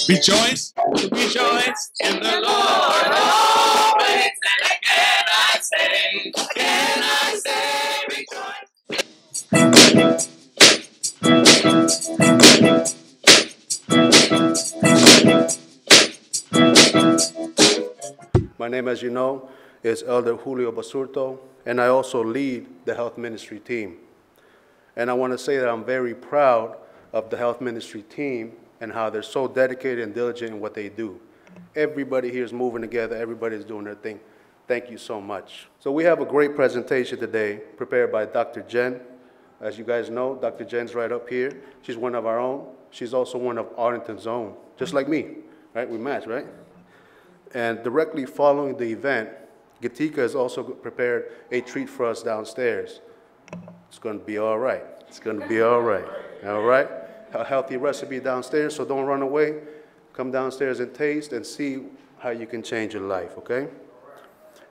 Rejoice, rejoice in the Lord always. And again I say, rejoice. My name, as you know, is Elder Julio Basurto, and I also lead the health ministry team. And I want to say that I'm very proud of the health ministry team and how they're so dedicated and diligent in what they do. Everybody here is moving together. Everybody's doing their thing. Thank you so much. So we have a great presentation today prepared by Dr. Jen. As you guys know, Dr. Jen's right up here. She's one of our own. She's also one of Arlington's own, just like me, right? We match, right? And directly following the event, Gatika has also prepared a treat for us downstairs. It's going to be all right. It's going to be all right. All right? A healthy recipe downstairs, so don't run away. Come downstairs and taste and see how you can change your life, okay?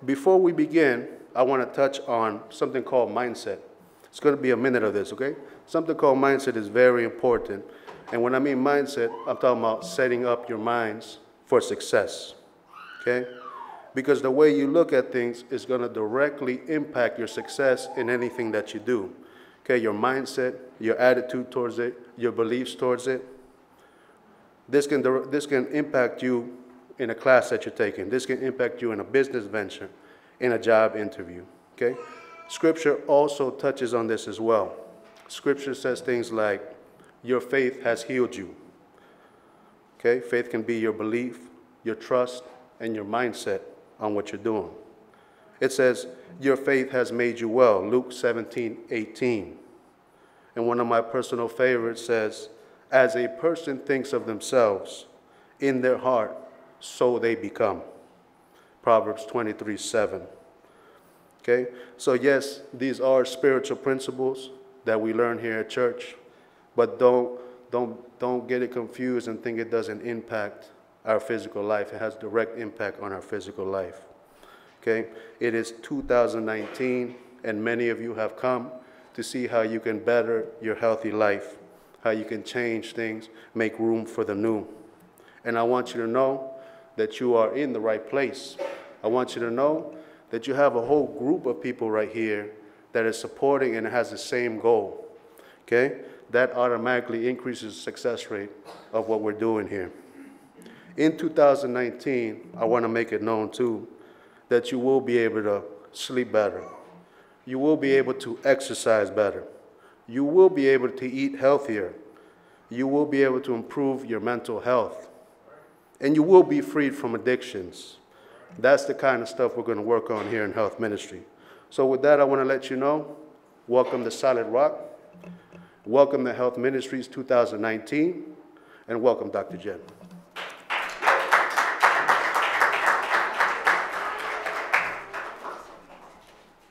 Before we begin, I want to touch on something called mindset. It's going to be a minute of this, okay? Something called mindset is very important. And when I mean mindset, I'm talking about setting up your minds for success, okay? Because the way you look at things is going to directly impact your success in anything that you do. Okay, your mindset, your attitude towards it, your beliefs towards it. This can impact you in a class that you're taking. This can impact you in a business venture, in a job interview, okay? Scripture also touches on this as well. Scripture says things like, your faith has healed you, okay? Faith can be your belief, your trust, and your mindset on what you're doing. It says, your faith has made you well, Luke 17:18. And one of my personal favorites says, as a person thinks of themselves in their heart, so they become. Proverbs 23:7. Okay? So yes, these are spiritual principles that we learn here at church, but don't get it confused and think it doesn't impact our physical life. It has direct impact on our physical life. Okay? It is 2019, and many of you have come to see how you can better your healthy life, how you can change things, make room for the new. And I want you to know that you are in the right place. I want you to know that you have a whole group of people right here that is supporting and has the same goal. Okay? That automatically increases the success rate of what we're doing here. In 2019, I want to make it known too that you will be able to sleep better. You will be able to exercise better. You will be able to eat healthier. You will be able to improve your mental health. And you will be freed from addictions. That's the kind of stuff we're going to work on here in health ministry. So with that, I want to let you know, welcome to Solid Rock. Welcome to Health Ministries 2019. And welcome, Dr. Jen.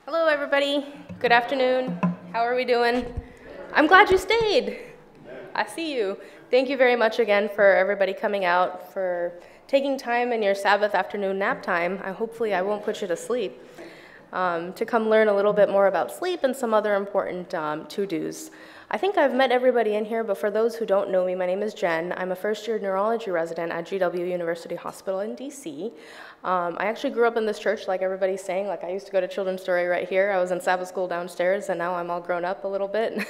Hello, everybody. Good afternoon. How are we doing? I'm glad you stayed. I see you. Thank you very much again for everybody coming out, for taking time in your Sabbath afternoon nap time. Hopefully I won't put you to sleep, to come learn a little bit more about sleep and some other important to-dos. I think I've met everybody in here, but for those who don't know me, my name is Jen. I'm a first-year neurology resident at GW University Hospital in DC. I actually grew up in this church, like everybody's saying. Like, I used to go to Children's Story right here. I was in Sabbath school downstairs, and now I'm all grown up a little bit.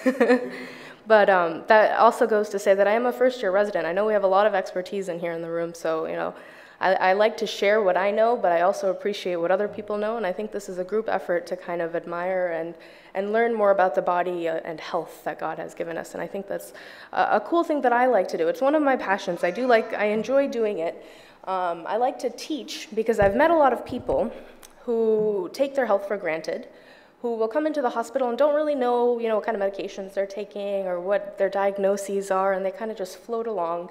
But that also goes to say that I am a first-year resident. I know we have a lot of expertise in here in the room, so, you know, I like to share what I know, but I also appreciate what other people know, and I think this is a group effort to kind of admire and learn more about the body and health that God has given us, and I think that's a cool thing that I like to do. It's one of my passions. I enjoy doing it. I like to teach because I've met a lot of people who take their health for granted, who will come into the hospital and don't really know, what kind of medications they're taking or what their diagnoses are, and they kind of just float along.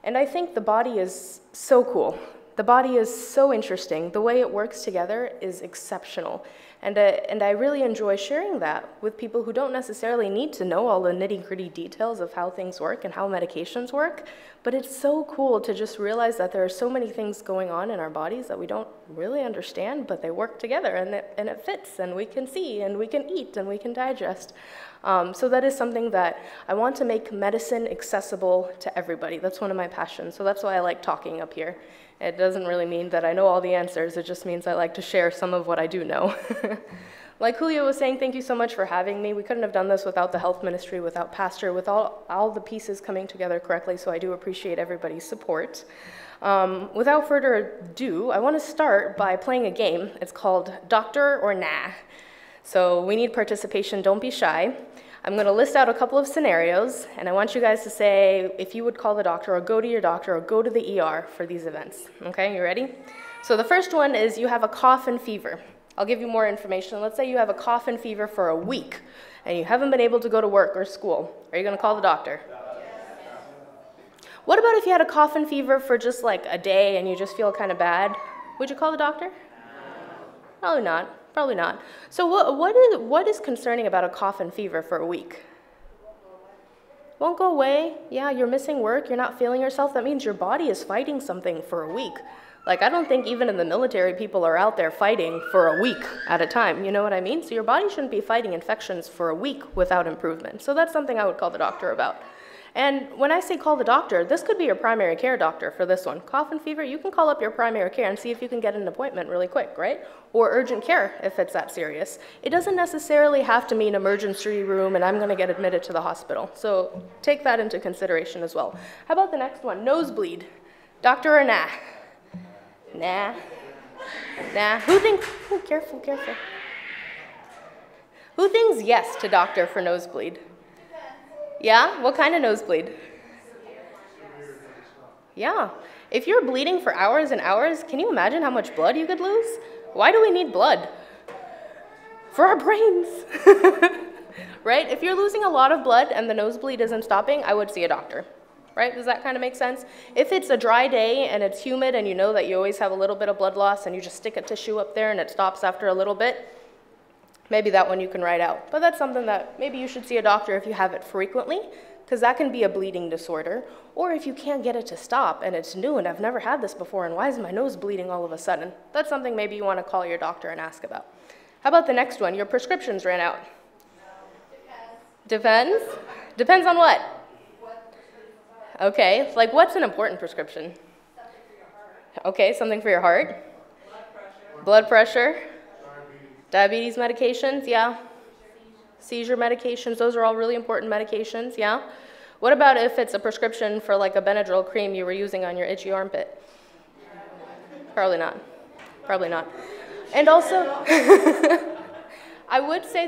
And I think the body is so cool. The body is so interesting. The way it works together is exceptional. And I really enjoy sharing that with people who don't necessarily need to know all the nitty-gritty details of how things work and how medications work, but it's so cool to just realize that there are so many things going on in our bodies that we don't really understand, but they work together, and it fits, and we can see, and we can eat, and we can digest. So that is something that I want to make medicine accessible to everybody. That's one of my passions. So that's why I like talking up here. It doesn't really mean that I know all the answers. It just means I like to share some of what I do know. Like Julio was saying, thank you so much for having me. We couldn't have done this without the health ministry, without Pastor, with all the pieces coming together correctly, so I do appreciate everybody's support. Without further ado, I want to start by playing a game. It's called Doctor or Nah. So we need participation, don't be shy. I'm going to list out a couple of scenarios, and I want you guys to say if you would call the doctor or go to your doctor or go to the ER for these events. Okay, you ready? So the first one is you have a cough and fever. I'll give you more information. Let's say you have a cough and fever for a week, and you haven't been able to go to work or school. Are you going to call the doctor? What about if you had a cough and fever for just like a day and you just feel kind of bad? Would you call the doctor? Probably not. Probably not. So what is concerning about a cough and fever for a week? Won't go away. Yeah, you're missing work. You're not feeling yourself. That means your body is fighting something for a week. Like, I don't think even in the military people are out there fighting for a week at a time. You know what I mean? So your body shouldn't be fighting infections for a week without improvement. So that's something I would call the doctor about. And when I say call the doctor, this could be your primary care doctor for this one. Cough and fever, you can call up your primary care and see if you can get an appointment really quick, right? Or urgent care if it's that serious. It doesn't necessarily have to mean emergency room and I'm going to get admitted to the hospital. So take that into consideration as well. How about the next one? Nosebleed. Doctor or nah? Nah. Nah. Who thinks, oh, careful, careful. Who thinks yes to doctor for nosebleed? Yeah? What kind of nosebleed? Yeah. If you're bleeding for hours and hours, can you imagine how much blood you could lose? Why do we need blood? For our brains. Right? If you're losing a lot of blood and the nosebleed isn't stopping, I would see a doctor. Right? Does that kind of make sense? If it's a dry day and it's humid and you know that you always have a little bit of blood loss and you just stick a tissue up there and it stops after a little bit, maybe that one you can write out. But that's something that maybe you should see a doctor if you have it frequently, because that can be a bleeding disorder. Or if you can't get it to stop and it's new and I've never had this before and why is my nose bleeding all of a sudden? That's something maybe you want to call your doctor and ask about. How about the next one? Your prescriptions ran out. Depends? Depends on what? Okay, like what's an important prescription? Okay, something for your heart? Blood pressure? Diabetes medications, yeah. Seizure medications, those are all really important medications, yeah. What about if it's a prescription for like a Benadryl cream you were using on your itchy armpit? Probably not. Probably not. And also, I will say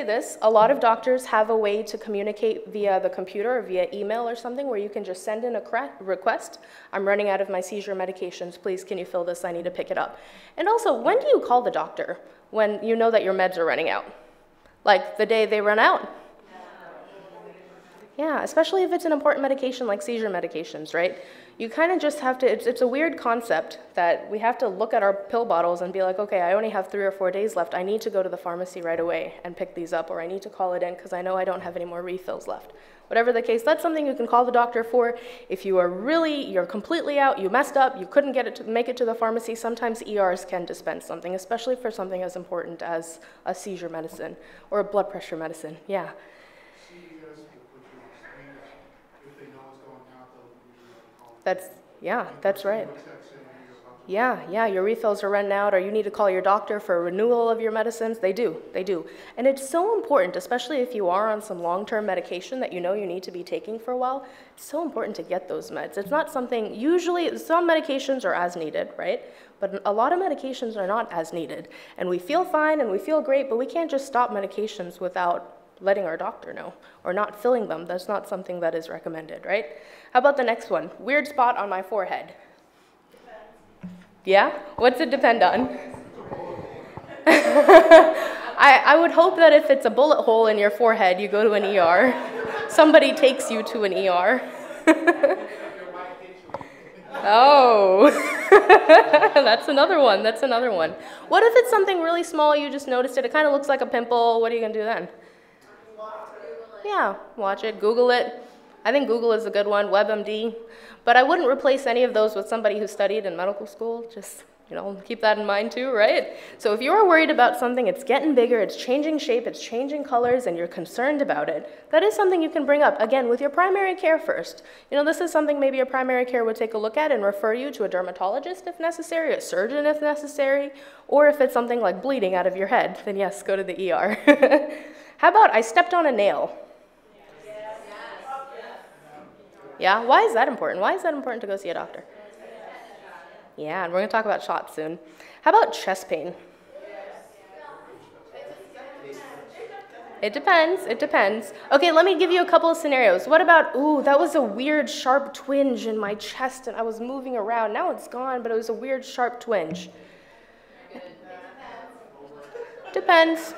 this, a lot of doctors have a way to communicate via the computer or via email or something where you can just send in a request. I'm running out of my seizure medications, please can you fill this, I need to pick it up. And also, when do you call the doctor? When you know that your meds are running out? Like the day they run out? Yeah, especially if it's an important medication like seizure medications, right? You kind of just have to, it's a weird concept that we have to look at our pill bottles and be like, okay, I only have 3 or 4 days left. I need to go to the pharmacy right away and pick these up, or I need to call it in because I know I don't have any more refills left. Whatever the case, that's something you can call the doctor for. If you are you're completely out, you messed up, you couldn't make it to the pharmacy, sometimes ERs can dispense something, especially for something as important as a seizure medicine or a blood pressure medicine, yeah. That's right. Yeah, your refills are running out, or you need to call your doctor for a renewal of your medicines. They do. And it's so important, especially if you are on some long-term medication that you know you need to be taking for a while, it's so important to get those meds. It's not something, usually some medications are as needed, right? But a lot of medications are not as needed. And we feel fine and we feel great, but we can't just stop medications without letting our doctor know, or not filling them. That's not something that is recommended, right? How about the next one? Weird spot on my forehead. Yeah? What's it depend on? I would hope that if it's a bullet hole in your forehead, you go to an ER. Somebody takes you to an ER. Oh, that's another one. What if it's something really small, you just noticed it, it kind of looks like a pimple, what are you going to do then? Yeah, watch it, Google it. I think Google is a good one, WebMD. But I wouldn't replace any of those with somebody who studied in medical school. Just, Keep that in mind too, right? So if you're worried about something, it's getting bigger, it's changing shape, it's changing colors, and you're concerned about it, that is something you can bring up, again, with your primary care first. This is something maybe your primary care would take a look at and refer you to a dermatologist if necessary, a surgeon if necessary, or if it's something like bleeding out of your head, then yes, go to the ER. How about I stepped on a nail? Yeah, why is that important? Why is that important to go see a doctor? Yeah, and we're going to talk about shots soon. How about chest pain? It depends. Okay, let me give you a couple of scenarios. What about, that was a weird sharp twinge in my chest and I was moving around. Now it's gone, but it was a weird sharp twinge. Depends.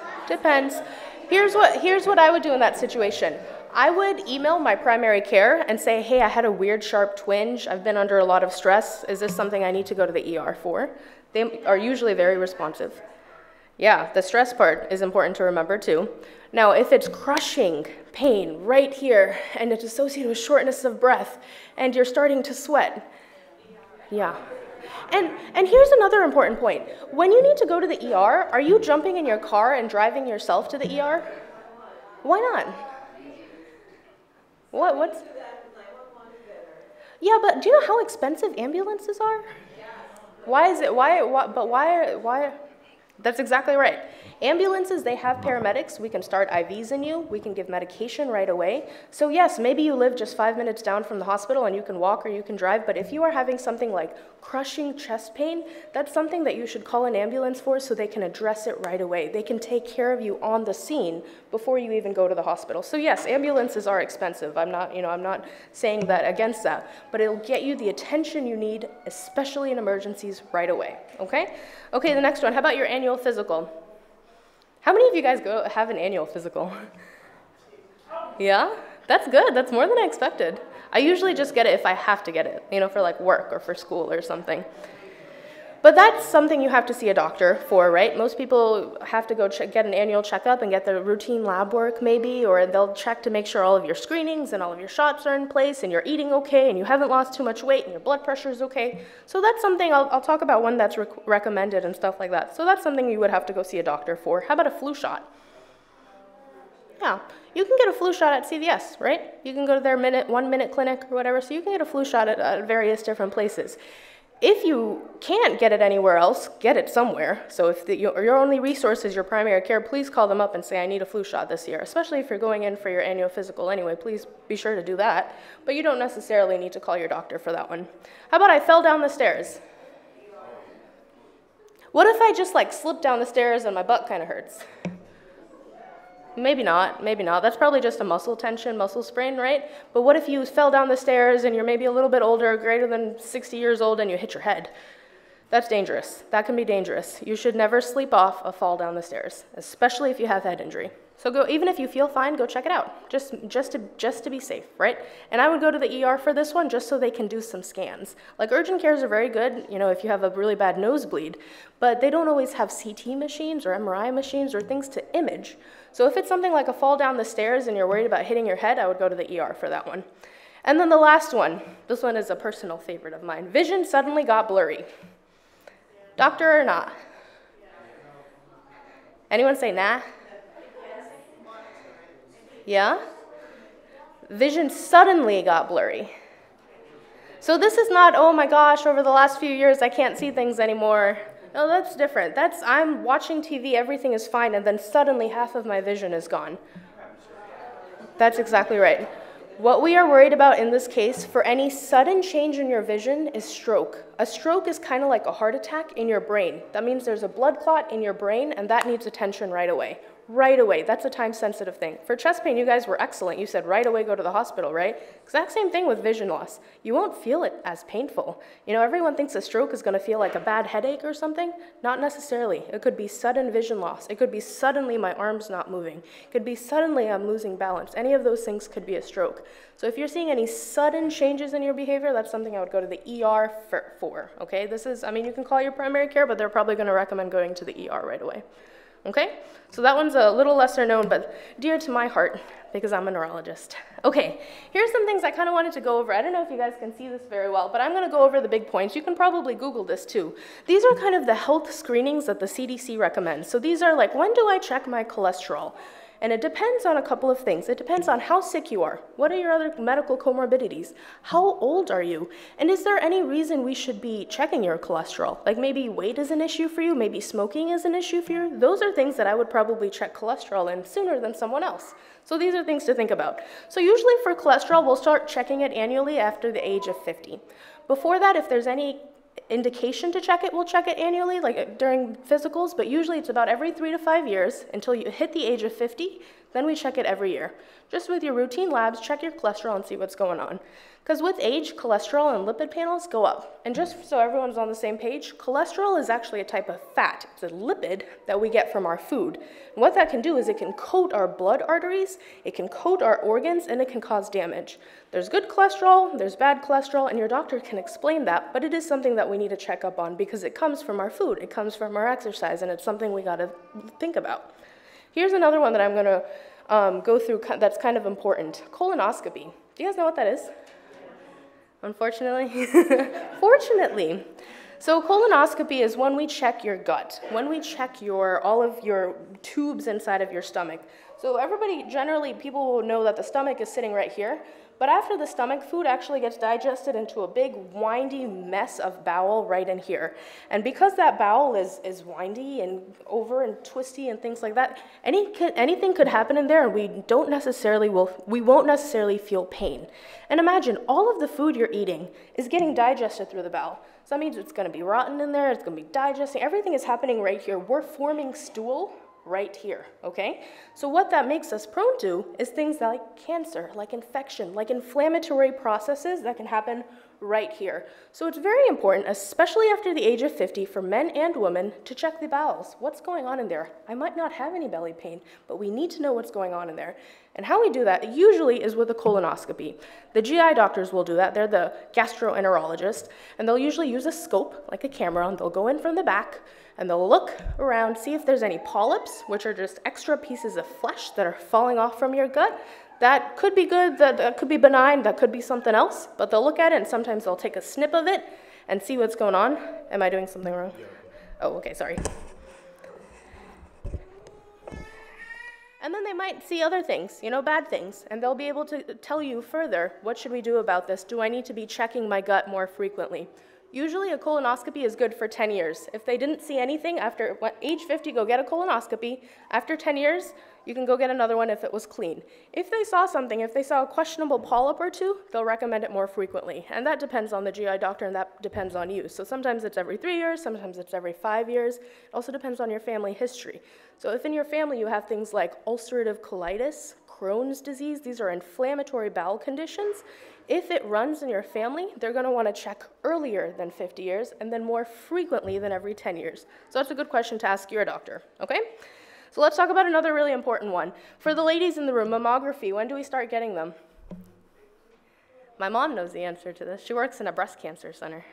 Here's what I would do in that situation. I would email my primary care and say, hey, I had a weird sharp twinge. I've been under a lot of stress. Is this something I need to go to the ER for? They are usually very responsive. Yeah, the stress part is important to remember too. Now, if it's crushing pain right here and it's associated with shortness of breath and you're starting to sweat, yeah. And here's another important point. When you need to go to the ER, are you jumping in your car and driving yourself to the ER? Why not? What's? Yeah, but do you know how expensive ambulances are? Why is it? Why? That's exactly right. Ambulances, they have paramedics. We can start IVs in you. We can give medication right away. So yes, maybe you live just 5 minutes down from the hospital and you can walk or you can drive, but if you are having something like crushing chest pain, that's something that you should call an ambulance for so they can address it right away. They can take care of you on the scene before you even go to the hospital. So yes, ambulances are expensive. I'm not saying that against that, but it'll get you the attention you need, especially in emergencies, right away, okay? Okay, the next one, how about your annual physical? How many of you guys have an annual physical? Yeah? That's good. That's more than I expected. I usually just get it if I have to get it, for like work or for school or something. But that's something you have to see a doctor for, right? Most people have to go get an annual checkup and get the routine lab work maybe, or they'll check to make sure all of your screenings and all of your shots are in place and you're eating okay and you haven't lost too much weight and your blood pressure is okay. So that's something, I'll talk about when that's recommended and stuff like that. So that's something you would have to go see a doctor for. How about a flu shot? Yeah, you can get a flu shot at CVS, right? You can go to their 1-minute clinic or whatever, so you can get a flu shot at various different places. If you can't get it anywhere else, get it somewhere. So if your only resource is your primary care, please call them up and say, I need a flu shot this year. Especially if you're going in for your annual physical anyway, please be sure to do that. But you don't necessarily need to call your doctor for that one. How about I fell down the stairs? What if I just slipped down the stairs and my butt kind of hurts? Maybe not. That's probably just a muscle tension, muscle sprain, right? But what if you fell down the stairs and you're maybe a little bit older, greater than 60 years old, and you hit your head? That's dangerous. That can be dangerous. You should never sleep off a fall down the stairs, especially if you have head injury. So go, even if you feel fine, go check it out, just to be safe, right? And I would go to the ER for this one just so they can do some scans. Urgent cares are very good, if you have a really bad nosebleed, but they don't always have CT machines or MRI machines or things to image. So if it's something like a fall down the stairs and you're worried about hitting your head, I would go to the ER for that one. And then the last one, this one is a personal favorite of mine. Vision suddenly got blurry. Doctor or not? Anyone say nah? Yeah? Vision suddenly got blurry. So this is not, oh my gosh, over the last few years I can't see things anymore. No, that's different. That's I'm watching TV, everything is fine, and then suddenly half of my vision is gone. That's exactly right. What we are worried about in this case for any sudden change in your vision is stroke. A stroke is kind of like a heart attack in your brain. That means there's a blood clot in your brain, and that needs attention right away. Right away. That's a time-sensitive thing. For chest pain, you guys were excellent. You said right away go to the hospital, right? Exact same thing with vision loss. You won't feel it as painful. Everyone thinks a stroke is going to feel like a bad headache or something. Not necessarily. It could be sudden vision loss. It could be suddenly my arm's not moving. It could be suddenly I'm losing balance. Any of those things could be a stroke. So if you're seeing any sudden changes in your behavior, that's something I would go to the ER for, okay? This is, you can call your primary care, but they're probably going to recommend going to the ER right away. okay? So that one's a little lesser known, but dear to my heart, because I'm a neurologist. Okay, here's some things I kind of wanted to go over. I don't know if you guys can see this very well, but I'm going to go over the big points. You can probably Google this too. These are kind of the health screenings that the CDC recommends. So these are like, when do I check my cholesterol? And it depends on a couple of things. It depends on how sick you are. What are your other medical comorbidities? How old are you? And is there any reason we should be checking your cholesterol? Like maybe weight is an issue for you, maybe smoking is an issue for you. Those are things that I would probably check cholesterol in sooner than someone else. So these are things to think about. So usually for cholesterol, we'll start checking it annually after the age of 50. Before that, if there's any indication to check it, we'll check it annually, like during physicals, but usually it's about every 3 to 5 years until you hit the age of 50, then we check it every year. Just with your routine labs, check your cholesterol and see what's going on. Because with age, cholesterol and lipid panels go up. And just so everyone's on the same page, cholesterol is actually a type of fat. It's a lipid that we get from our food. And what that can do is it can coat our blood arteries, it can coat our organs, and it can cause damage. There's good cholesterol, there's bad cholesterol, and your doctor can explain that, but it is something that we need to check up on because it comes from our food, it comes from our exercise, and it's something we gotta think about. Here's another one that I'm gonna go through that's kind of important. Colonoscopy. Do you guys know what that is? Unfortunately. Fortunately. So colonoscopy is when we check your gut, when we check all of your tubes inside of your stomach. So everybody, generally, people will know that the stomach is sitting right here, but after the stomach, food actually gets digested into a big windy mess of bowel right in here. And because that bowel is windy and over and twisty and things like that, anything could happen in there and we won't necessarily feel pain. And imagine all of the food you're eating is getting digested through the bowel. So that means it's going to be rotten in there, it's going to be digesting, everything is happening right here. We're forming stool right here, okay? So what that makes us prone to is things like cancer, like infection, like inflammatory processes that can happen right here. So it's very important, especially after the age of 50, for men and women to check the bowels. What's going on in there? I might not have any belly pain, but we need to know what's going on in there. And how we do that usually is with a colonoscopy. The GI doctors will do that. They're the gastroenterologist, and they'll usually use a scope, like a camera, and they'll go in from the back, and they'll look around, see if there's any polyps, which are just extra pieces of flesh that are falling off from your gut. That could be good, that could be benign, that could be something else, but they'll look at it and sometimes they'll take a snip of it and see what's going on. Am I doing something wrong? Oh, okay, sorry. And then they might see other things, bad things, and they'll be able to tell you further, what should we do about this? Do I need to be checking my gut more frequently? Usually a colonoscopy is good for 10 years. If they didn't see anything after age 50, go get a colonoscopy. After 10 years, you can go get another one if it was clean. If they saw something, if they saw a questionable polyp or two, they'll recommend it more frequently. And that depends on the GI doctor and that depends on you. So sometimes it's every 3 years, sometimes it's every 5 years. It also depends on your family history. So if in your family you have things like ulcerative colitis, Crohn's disease, these are inflammatory bowel conditions. If it runs in your family, they're going to want to check earlier than 50 years and then more frequently than every 10 years. So that's a good question to ask your doctor, okay? So let's talk about another really important one. For the ladies in the room, mammography, when do we start getting them? My mom knows the answer to this. She works in a breast cancer center.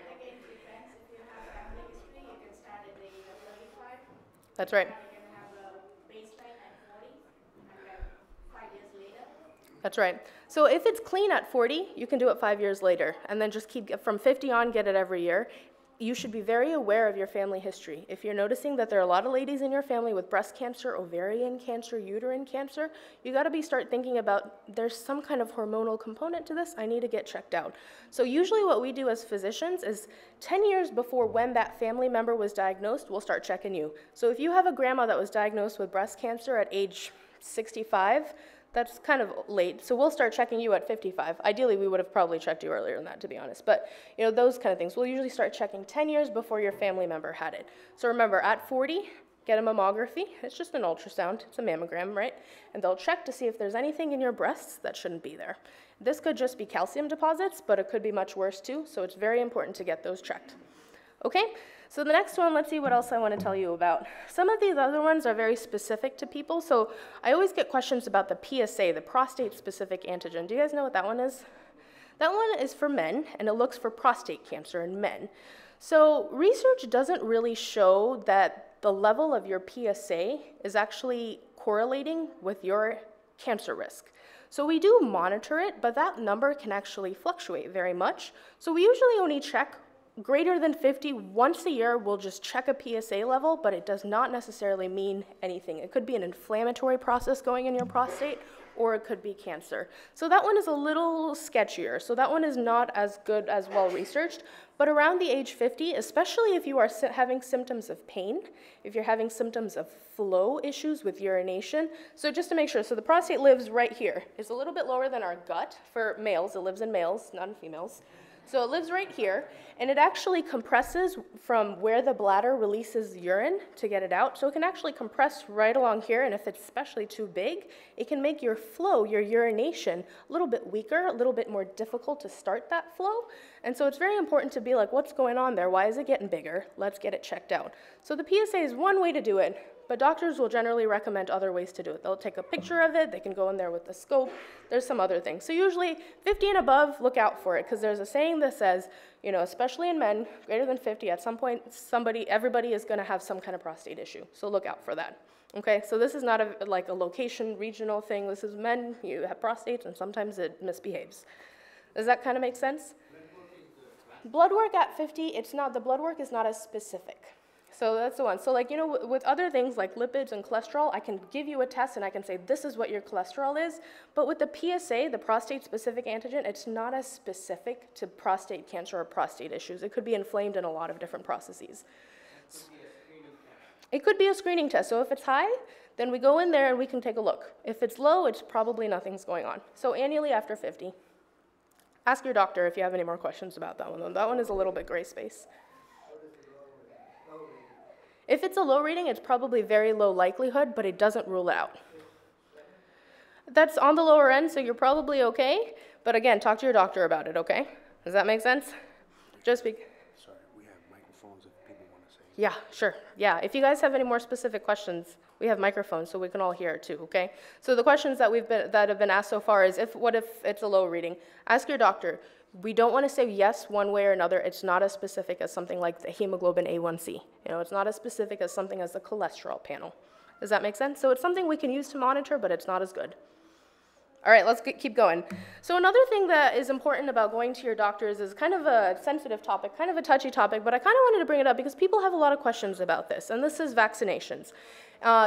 That's right. That's right. So if it's clean at 40, you can do it 5 years later, and then just keep, from 50 on, get it every year. You should be very aware of your family history. If you're noticing that there are a lot of ladies in your family with breast cancer, ovarian cancer, uterine cancer, you gotta start thinking about, there's some kind of hormonal component to this, I need to get checked out. So usually what we do as physicians is 10 years before when that family member was diagnosed, we'll start checking you. So if you have a grandma that was diagnosed with breast cancer at age 65, that's kind of late, so we'll start checking you at 55. Ideally, we would have probably checked you earlier than that, to be honest. But those kind of things. We'll usually start checking 10 years before your family member had it. So remember, at 40, get a mammography. It's just an ultrasound. It's a mammogram, right? And they'll check to see if there's anything in your breasts that shouldn't be there. This could just be calcium deposits, but it could be much worse too, so it's very important to get those checked. Okay? So the next one, let's see what else I want to tell you about. Some of these other ones are very specific to people. So I always get questions about the PSA, the prostate-specific antigen. Do you guys know what that one is? That one is for men, and it looks for prostate cancer in men. So research doesn't really show that the level of your PSA is actually correlating with your cancer risk. So we do monitor it, but that number can actually fluctuate very much. So we usually only check greater than 50 once a year. We'll just check a PSA level, but it does not necessarily mean anything. It could be an inflammatory process going in your prostate, or it could be cancer. So that one is a little sketchier. So that one is not as good, as well researched. But around the age 50, especially if you are having symptoms of pain, if you're having symptoms of flow issues with urination, so just to make sure, so the prostate lives right here. It's a little bit lower than our gut for males. It lives in males, not in females. So it lives right here, and it actually compresses from where the bladder releases urine to get it out. So it can actually compress right along here, and if it's especially too big, it can make your flow, your urination, a little bit weaker, a little bit more difficult to start that flow. And so it's very important to be like, what's going on there? Why is it getting bigger? Let's get it checked out. So the PSA is one way to do it, but doctors will generally recommend other ways to do it. They'll take a picture of it, they can go in there with the scope, there's some other things. So usually 50 and above, look out for it, because there's a saying that says, you know, especially in men, greater than 50, at some point, everybody is gonna have some kind of prostate issue. So look out for that. Okay, so this is not like a location, regional thing. This is men, you have prostates, and sometimes it misbehaves. Does that kind of make sense? Blood work at 50, the blood work is not as specific. So that's the one. So like, you know, with other things like lipids and cholesterol, I can give you a test and I can say, this is what your cholesterol is. But with the PSA, the prostate-specific antigen, it's not as specific to prostate cancer or prostate issues. It could be inflamed in a lot of different processes. It could be a screening test. So if it's high, then we go in there and we can take a look. If it's low, it's probably nothing's going on. So annually after 50. Ask your doctor if you have any more questions about that one. That one is a little bit gray space. If it's a low reading, it's probably very low likelihood, but it doesn't rule it out. That's on the lower end, so you're probably okay. But again, talk to your doctor about it, okay? Does that make sense? Just be. Sorry, we have microphones if people want to say. Yeah, sure. Yeah, if you guys have any more specific questions, we have microphones so we can all hear it too, okay? So the questions that have been asked so far is, what if it's a low reading? Ask your doctor. We don't want to say yes one way or another. It's not as specific as something like the hemoglobin A1C. You know, it's not as specific as something as the cholesterol panel. Does that make sense? So it's something we can use to monitor, but it's not as good. All right, let's keep going. So another thing that is important about going to your doctors is kind of a sensitive topic, kind of a touchy topic, but I kind of wanted to bring it up because people have a lot of questions about this, and this is vaccinations.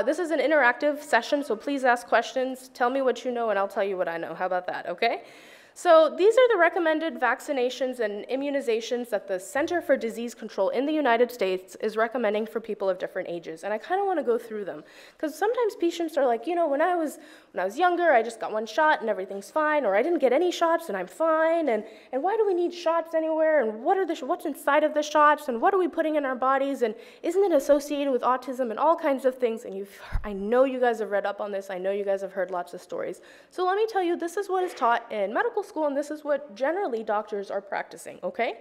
This is an interactive session, so please ask questions. Tell me what you know, and I'll tell you what I know. How about that, okay? So these are the recommended vaccinations and immunizations that the Center for Disease Control in the United States is recommending for people of different ages. And I kind of want to go through them because sometimes patients are like, you know, when I was younger, I just got one shot and everything's fine, or I didn't get any shots and I'm fine. And why do we need shots anywhere? And what's inside of the shots? And what are we putting in our bodies? And isn't it associated with autism and all kinds of things? And I know you guys have read up on this. I know you guys have heard lots of stories. So let me tell you, this is what is taught in medical school, and this is what generally doctors are practicing, okay?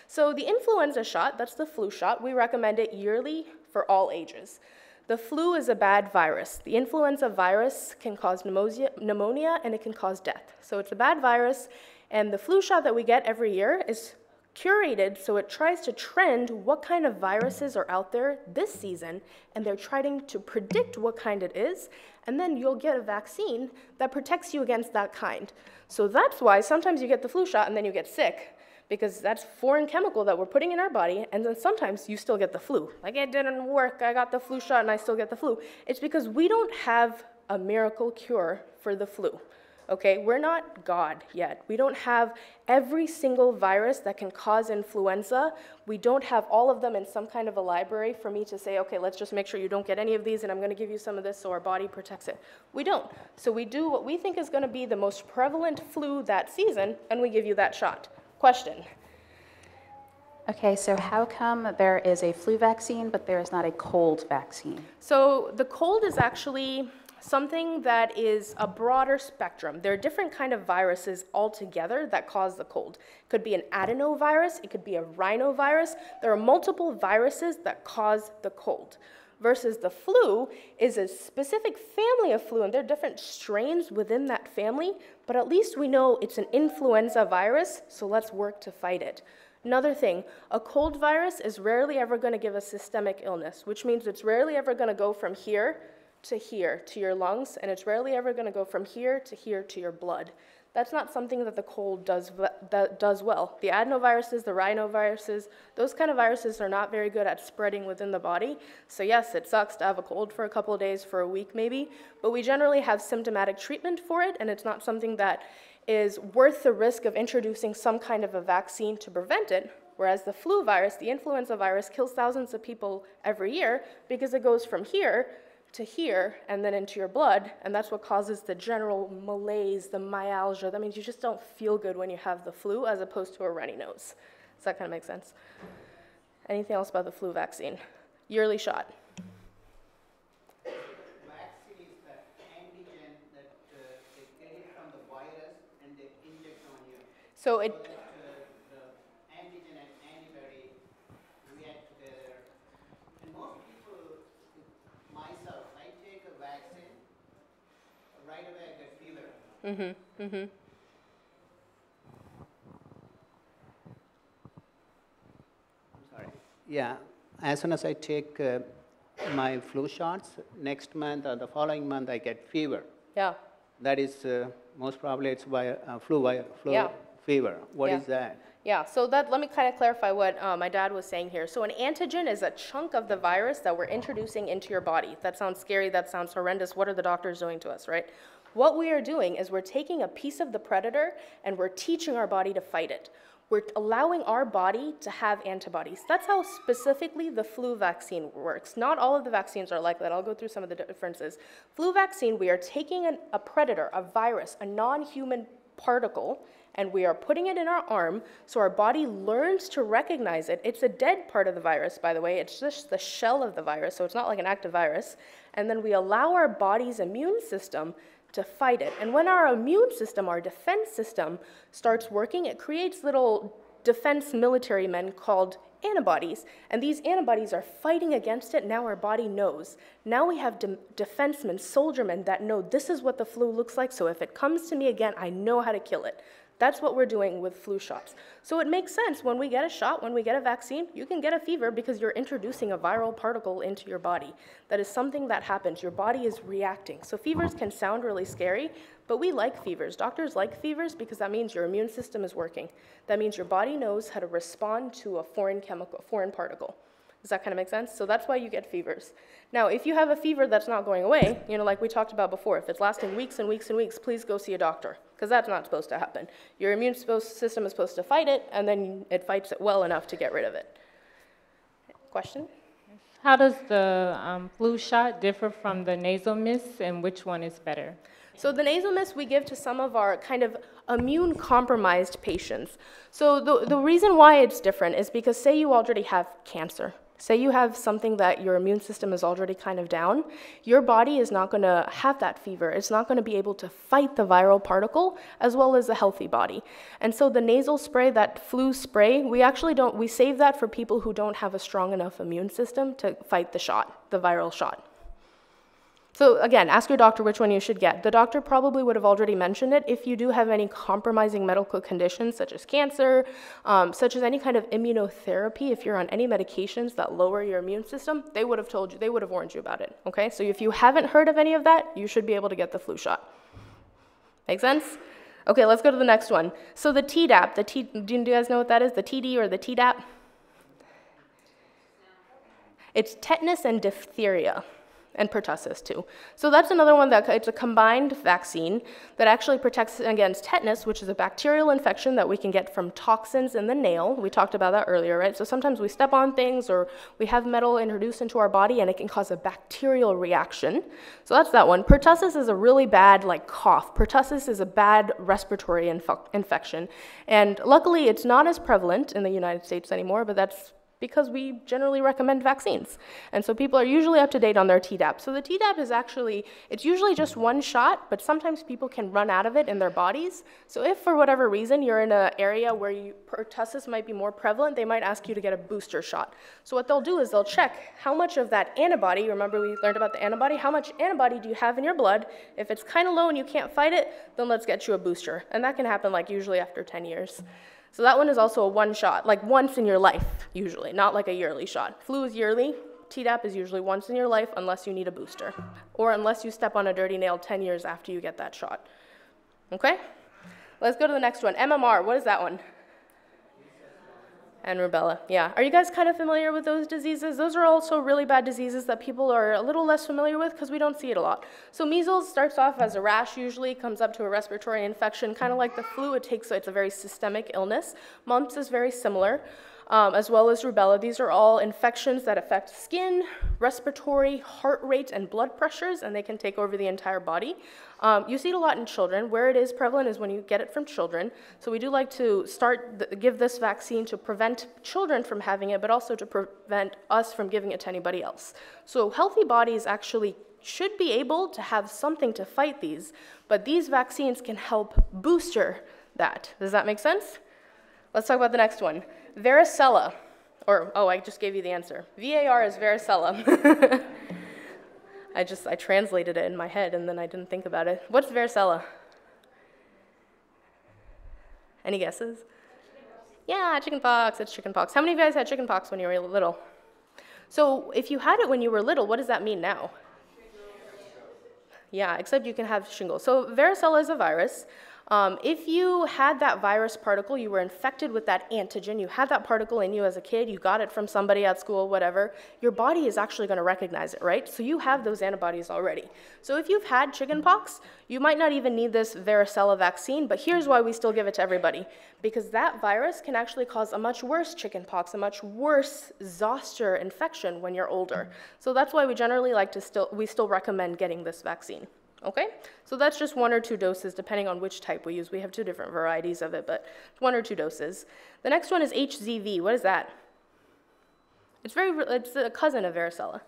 So the influenza shot, that's the flu shot, we recommend it yearly for all ages. The flu is a bad virus. The influenza virus can cause pneumonia, and it can cause death. So it's a bad virus, and the flu shot that we get every year is curated so it tries to trend what kind of viruses are out there this season, and they're trying to predict what kind it is, and then you'll get a vaccine that protects you against that kind. So that's why sometimes you get the flu shot and then you get sick, because that's foreign chemical that we're putting in our body, and then sometimes you still get the flu. Like, it didn't work, I got the flu shot and I still get the flu. It's because we don't have a miracle cure for the flu. Okay, we're not God yet. We don't have every single virus that can cause influenza. We don't have all of them in some kind of a library for me to say, okay, let's just make sure you don't get any of these, and I'm going to give you some of this so our body protects it. We don't. So we do what we think is going to be the most prevalent flu that season, and we give you that shot. Question? Okay, so how come there is a flu vaccine, but there is not a cold vaccine? So the cold is actually something that is a broader spectrum. There are different kind of viruses altogether that cause the cold. It could be an adenovirus, it could be a rhinovirus. There are multiple viruses that cause the cold. Versus the flu is a specific family of flu, and there are different strains within that family, but at least we know it's an influenza virus, so let's work to fight it. Another thing, a cold virus is rarely ever going to give a systemic illness, which means it's rarely ever going to go from here to your lungs, and it's rarely ever going to go from here to your blood. That's not something that the cold does well. The adenoviruses, the rhinoviruses, those kind of viruses are not very good at spreading within the body. So yes, it sucks to have a cold for a couple of days, for a week maybe, but we generally have symptomatic treatment for it, and it's not something that is worth the risk of introducing some kind of a vaccine to prevent it, whereas the flu virus, the influenza virus, kills thousands of people every year because it goes from here to here and then into your blood, and that's what causes the general malaise, the myalgia. That means you just don't feel good when you have the flu as opposed to a runny nose. Does that kind of make sense? Anything else about the flu vaccine? Yearly shot. Vaccine is the antigen that they get it from the virus and they inject on you. So it. The antigen and antibody react together. And most people, myself, I take a vaccine, right away I get fever. I'm sorry. Yeah, as soon as I take my flu shots, next month or the following month I get fever. Yeah. That is most probably it's flu Yeah. fever. What Yeah. is that? Yeah, so let me kind of clarify what my dad was saying here. So an antigen is a chunk of the virus that we're introducing into your body. That sounds scary, that sounds horrendous. What are the doctors doing to us, right? What we are doing is we're taking a piece of the predator and we're teaching our body to fight it. We're allowing our body to have antibodies. That's how specifically the flu vaccine works. Not all of the vaccines are like that. I'll go through some of the differences. Flu vaccine, we are taking a predator, a virus, a non-human particle, and we are putting it in our arm so our body learns to recognize it. It's a dead part of the virus, by the way. It's just the shell of the virus, so it's not like an active virus. And then we allow our body's immune system to fight it. And when our immune system, our defense system, starts working, it creates little defense military men called antibodies. And these antibodies are fighting against it. Now our body knows. Now we have defensemen, soldiermen that know this is what the flu looks like, so if it comes to me again, I know how to kill it. That's what we're doing with flu shots. So it makes sense when we get a shot, when we get a vaccine, you can get a fever because you're introducing a viral particle into your body. That is something that happens. Your body is reacting. So fevers can sound really scary, but we like fevers. Doctors like fevers because that means your immune system is working. That means your body knows how to respond to a foreign particle. Does that kind of make sense? So that's why you get fevers. Now, if you have a fever that's not going away, like we talked about before, if it's lasting weeks and weeks and weeks, please go see a doctor, because that's not supposed to happen. Your immune system is supposed to fight it, and then it fights it well enough to get rid of it. Question? How does the flu shot differ from the nasal mist, and which one is better? So the nasal mist we give to some of our kind of immune-compromised patients. So the reason why it's different is because say you already have cancer. Say you have something that your immune system is already kind of down, your body is not going to have that fever. It's not going to be able to fight the viral particle as well as a healthy body. And so the nasal spray, that flu spray, we save that for people who don't have a strong enough immune system to fight the shot, the viral shot. So again, ask your doctor which one you should get. The doctor probably would have already mentioned it. If you do have any compromising medical conditions, such as cancer, such as any kind of immunotherapy, if you're on any medications that lower your immune system, they would have told you, they would have warned you about it, okay? So if you haven't heard of any of that, you should be able to get the flu shot. Make sense? Okay, let's go to the next one. So the Tdap, do you guys know what that is? The TD or the Tdap? It's tetanus and diphtheria. And pertussis too. So that's another one it's a combined vaccine that actually protects against tetanus, which is a bacterial infection that we can get from toxins in the nail. We talked about that earlier, right? So sometimes we step on things or we have metal introduced into our body and it can cause a bacterial reaction. So that's that one. Pertussis is a really bad cough. Pertussis is a bad respiratory infection. And luckily it's not as prevalent in the United States anymore, but that's because we generally recommend vaccines. And so people are usually up to date on their Tdap. So the Tdap is it's usually just one shot, but sometimes people can run out of it in their bodies. So if for whatever reason you're in an area where pertussis might be more prevalent, they might ask you to get a booster shot. So what they'll do is they'll check how much of that antibody, remember we learned about the antibody, how much antibody do you have in your blood? If it's kind of low and you can't fight it, then let's get you a booster. And that can happen usually after 10 years. So that one is also a one shot, like once in your life, usually, not like a yearly shot. Flu is yearly. Tdap is usually once in your life unless you need a booster, or unless you step on a dirty nail 10 years after you get that shot. Okay? Let's go to the next one. MMR, what is that one? And rubella, yeah. Are you guys kind of familiar with those diseases? Those are also really bad diseases that people are a little less familiar with because we don't see it a lot. So measles starts off as a rash usually, comes up to a respiratory infection, kind of like the flu. It's a very systemic illness. Mumps is very similar, as well as rubella. These are all infections that affect skin, respiratory, heart rate, and blood pressures, and they can take over the entire body. You see it a lot in children. Where it is prevalent is when you get it from children. So we do like to give this vaccine to prevent children from having it, but also to prevent us from giving it to anybody else. So healthy bodies actually should be able to have something to fight these, but these vaccines can help booster that. Does that make sense? Let's talk about the next one. Varicella, I just gave you the answer. VAR is varicella. I translated it in my head and then I didn't think about it. What's varicella? Any guesses? Yeah, chickenpox, it's chickenpox. How many of you guys had chickenpox when you were little? So if you had it when you were little, what does that mean now? Yeah, except you can have shingles. So varicella is a virus. If you had that virus particle, you were infected with that antigen, you had that particle in you as a kid, you got it from somebody at school, whatever, your body is actually going to recognize it, right? So you have those antibodies already. So if you've had chickenpox, you might not even need this varicella vaccine, but here's why we still give it to everybody. Because that virus can actually cause a much worse chickenpox, a much worse zoster infection when you're older. So that's why we generally we still recommend getting this vaccine. Okay, so that's just 1 or 2 doses depending on which type we use. We have 2 different varieties of it, but 1 or 2 doses. The next one is HZV. What is that? It's a cousin of varicella.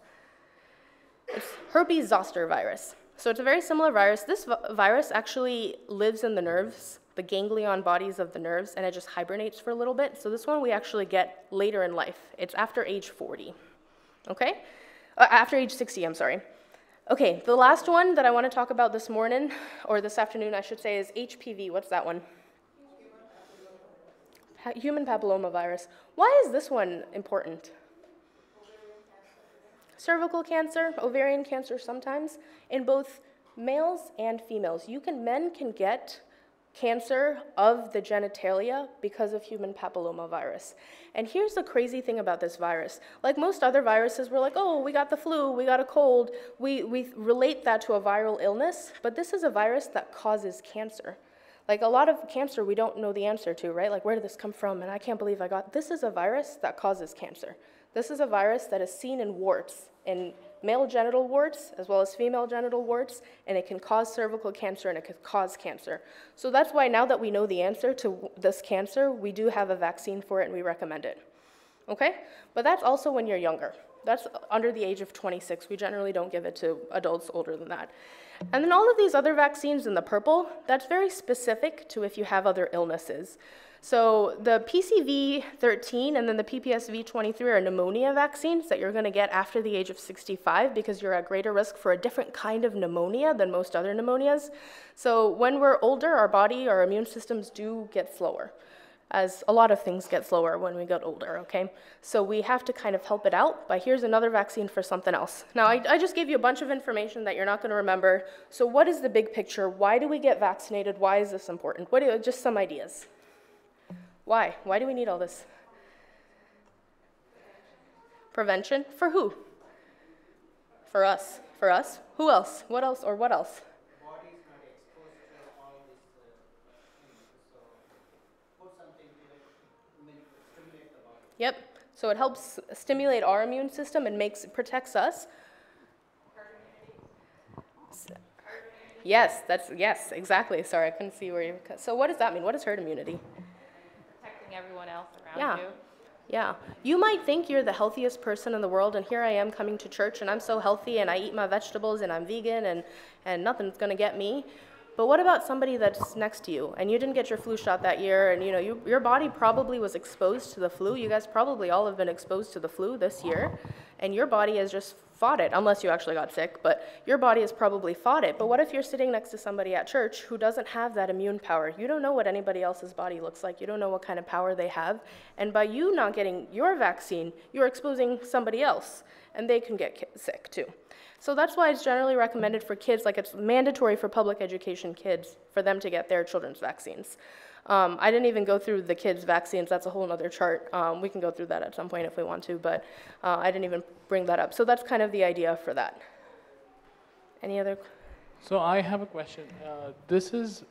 It's herpes zoster virus. So it's a very similar virus. This virus actually lives in the nerves, the ganglion bodies of the nerves, and it just hibernates for a little bit. So this one we actually get later in life. It's after age 40. Okay? After age 60, I'm sorry. Okay, the last one that I want to talk about this morning, or this afternoon, I should say, is HPV. What's that one? Human papillomavirus. Why is this one important? Cervical cancer, ovarian cancer sometimes, in both males and females. Men can get cancer of the genitalia because of human papillomavirus. And here's the crazy thing about this virus. Like most other viruses, we're like, oh, we got the flu, we got a cold. We relate that to a viral illness, but this is a virus that causes cancer. Like a lot of cancer we don't know the answer to, right? Like, where did this come from? And I can't believe this is a virus that causes cancer. This is a virus that is seen in warts, in male genital warts as well as female genital warts, and it can cause cervical cancer and it can cause cancer. So that's why now that we know the answer to this cancer, we do have a vaccine for it and we recommend it. Okay? But that's also when you're younger. That's under the age of 26. We generally don't give it to adults older than that. And then all of these other vaccines in the purple, that's very specific to if you have other illnesses. So the PCV13 and then the PPSV23 are pneumonia vaccines that you're going to get after the age of 65 because you're at greater risk for a different kind of pneumonia than most other pneumonias. So when we're older, our immune systems do get slower, as a lot of things get slower when we get older, okay? So we have to kind of help it out, but here's another vaccine for something else. Now, I just gave you a bunch of information that you're not going to remember. So what is the big picture? Why do we get vaccinated? Why is this important? Just some ideas. Why? Why do we need all this? Prevention? For who? For us. For us? Who else? What else? Or what else? The body is not exposed to all these things, so put something to stimulate the body. Yep. So it helps stimulate our immune system and protects us. Yes, exactly. Sorry, I couldn't see where you. So what does that mean? What is herd immunity? Everyone else around you. Yeah. You might think you're the healthiest person in the world, and here I am coming to church, and I'm so healthy, and I eat my vegetables, and I'm vegan, and nothing's going to get me. But what about somebody that's next to you, and you didn't get your flu shot that year, and your body probably was exposed to the flu. You guys probably all have been exposed to the flu this year, and your body has just fought it, unless you actually got sick, but your body has probably fought it. But what if you're sitting next to somebody at church who doesn't have that immune power? You don't know what anybody else's body looks like. You don't know what kind of power they have. And by you not getting your vaccine, you're exposing somebody else, and they can get sick too. So that's why it's generally recommended for kids, like it's mandatory for public education kids for them to get their children's vaccines. I didn't even go through the kids' vaccines. That's a whole other chart. We can go through that at some point if we want to, but I didn't even bring that up. So that's kind of the idea for that. Any other? So I have a question. This is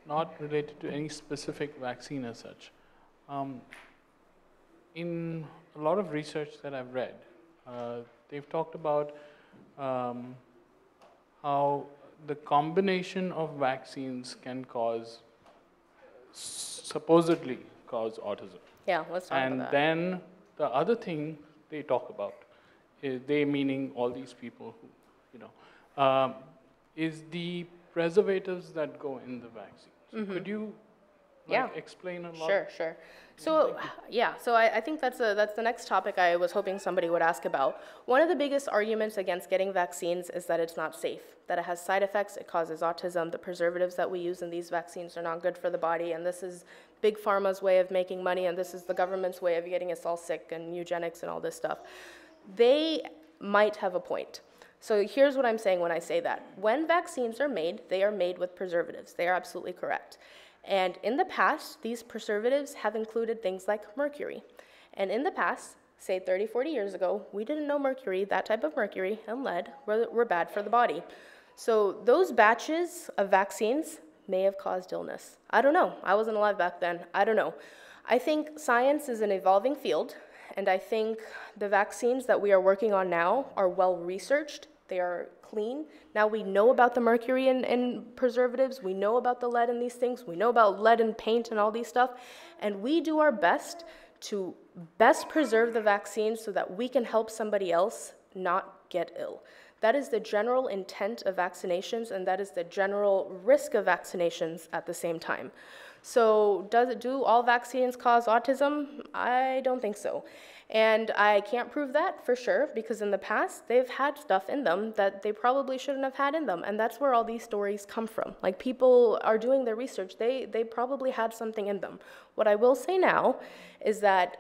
not related to any specific vaccine as such. In a lot of research that I've read, they've talked about how the combination of vaccines can supposedly cause autism. Yeah, let's talk about that. And then the other thing they talk about, they meaning all these people who, is the preservatives that go in the vaccine. So could you explain a lot? Sure. So I think that's the next topic I was hoping somebody would ask about. One of the biggest arguments against getting vaccines is that it's not safe, that it has side effects, it causes autism, the preservatives that we use in these vaccines are not good for the body, and this is Big Pharma's way of making money, and this is the government's way of getting us all sick and eugenics and all this stuff. They might have a point. So here's what I'm saying when I say that. When vaccines are made, they are made with preservatives. They are absolutely correct. And in the past, these preservatives have included things like mercury. And in the past, say 30, 40 years ago, we didn't know mercury, that type of mercury and lead were bad for the body. So those batches of vaccines may have caused illness. I don't know. I wasn't alive back then. I don't know. I think science is an evolving field, and I think the vaccines that we are working on now are well researched. They are clean. Now we know about the mercury in preservatives. We know about the lead in these things. We know about lead in paint and all these stuff. And we do our best to best preserve the vaccine so that we can help somebody else not get ill. That is the general intent of vaccinations, and that is the general risk of vaccinations at the same time. So do all vaccines cause autism? I don't think so. And I can't prove that for sure, because in the past, they've had stuff in them that they probably shouldn't have had in them. And that's where all these stories come from. Like, people are doing their research. They probably had something in them. What I will say now is that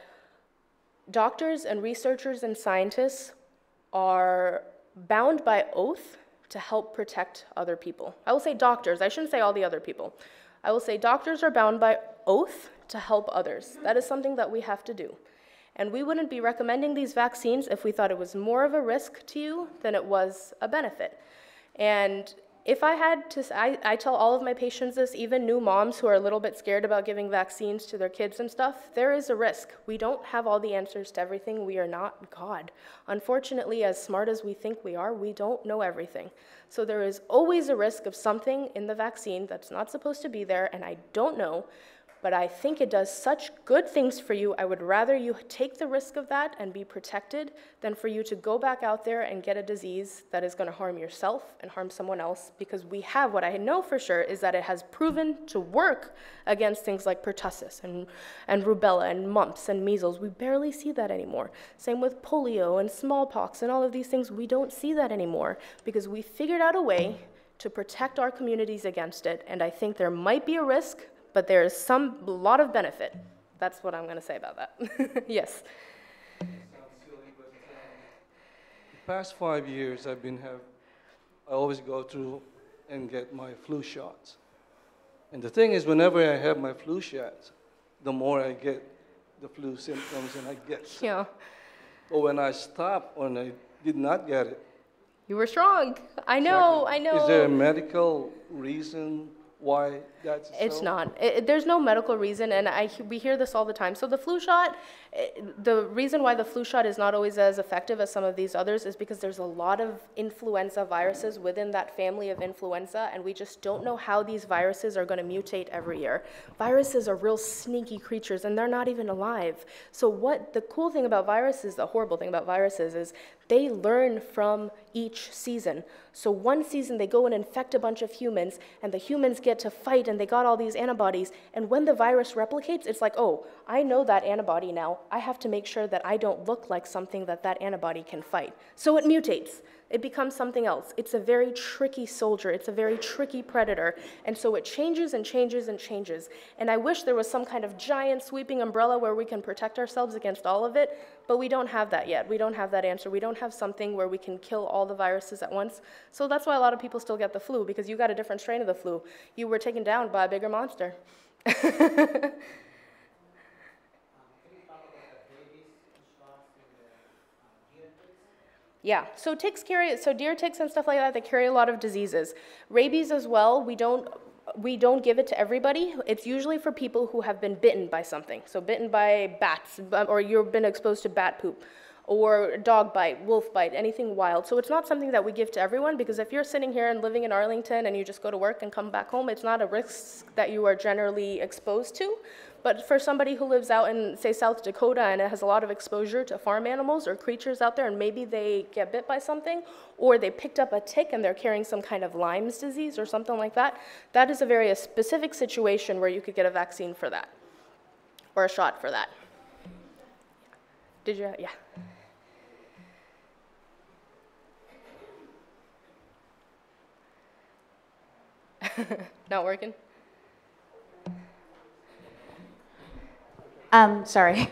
doctors and researchers and scientists are bound by oath to help protect other people. I will say doctors. I shouldn't say all the other people. I will say doctors are bound by oath to help others. That is something that we have to do. And we wouldn't be recommending these vaccines if we thought it was more of a risk to you than it was a benefit. And if I had to, I tell all of my patients this, even new moms who are a little bit scared about giving vaccines to their kids and stuff, there is a risk. We don't have all the answers to everything. We are not God. Unfortunately, as smart as we think we are, we don't know everything. So there is always a risk of something in the vaccine that's not supposed to be there, and I don't know. But I think it does such good things for you. I would rather you take the risk of that and be protected than for you to go back out there and get a disease that is going to harm yourself and harm someone else, because we have, what I know for sure is that it has proven to work against things like pertussis and rubella and mumps and measles. We barely see that anymore. Same with polio and smallpox and all of these things. We don't see that anymore because we figured out a way to protect our communities against it. And I think there might be a risk, but there is a lot of benefit. That's what I'm going to say about that. Yes. Sounds silly, but the past 5 years I always go through and get my flu shots. And the thing is, whenever I have my flu shots, the more I get the flu symptoms and I get sick. Yeah. But when I stopped, when I did not get it. You were strong. I know. Is there a medical reason why that's so? It's not. There's no medical reason, and we hear this all the time. So the flu shot, the reason why the flu shot is not always as effective as some of these others is because there's a lot of influenza viruses within that family of influenza, and we just don't know how these viruses are going to mutate every year. Viruses are real sneaky creatures, and they're not even alive. So what the cool thing about viruses, the horrible thing about viruses, is they learn from each season. So one season they go and infect a bunch of humans, and the humans get get to fight, and they got all these antibodies. And when the virus replicates, it's like, oh, I know that antibody now. I have to make sure that I don't look like something that that antibody can fight. So it mutates. It becomes something else. It's a very tricky soldier. It's a very tricky predator. And so it changes and changes and changes. And I wish there was some kind of giant sweeping umbrella where we can protect ourselves against all of it, but we don't have that yet. We don't have that answer. We don't have something where we can kill all the viruses at once. So that's why a lot of people still get the flu, because you got a different strain of the flu. You were taken down by a bigger monster. Yeah, so ticks carry, so deer ticks and stuff like that, they carry a lot of diseases. Rabies as well, we don't give it to everybody. It's usually for people who have been bitten by something. So bitten by bats, or you've been exposed to bat poop, or dog bite, wolf bite, anything wild. So it's not something that we give to everyone, because if you're sitting here and living in Arlington and you just go to work and come back home, it's not a risk that you are generally exposed to. But for somebody who lives out in, say, South Dakota and it has a lot of exposure to farm animals or creatures out there, and maybe they get bit by something, or they picked up a tick and they're carrying some kind of Lyme's disease or something like that, that is a very specific situation where you could get a vaccine for that, or a shot for that. Did you? Yeah. Not working? Sorry.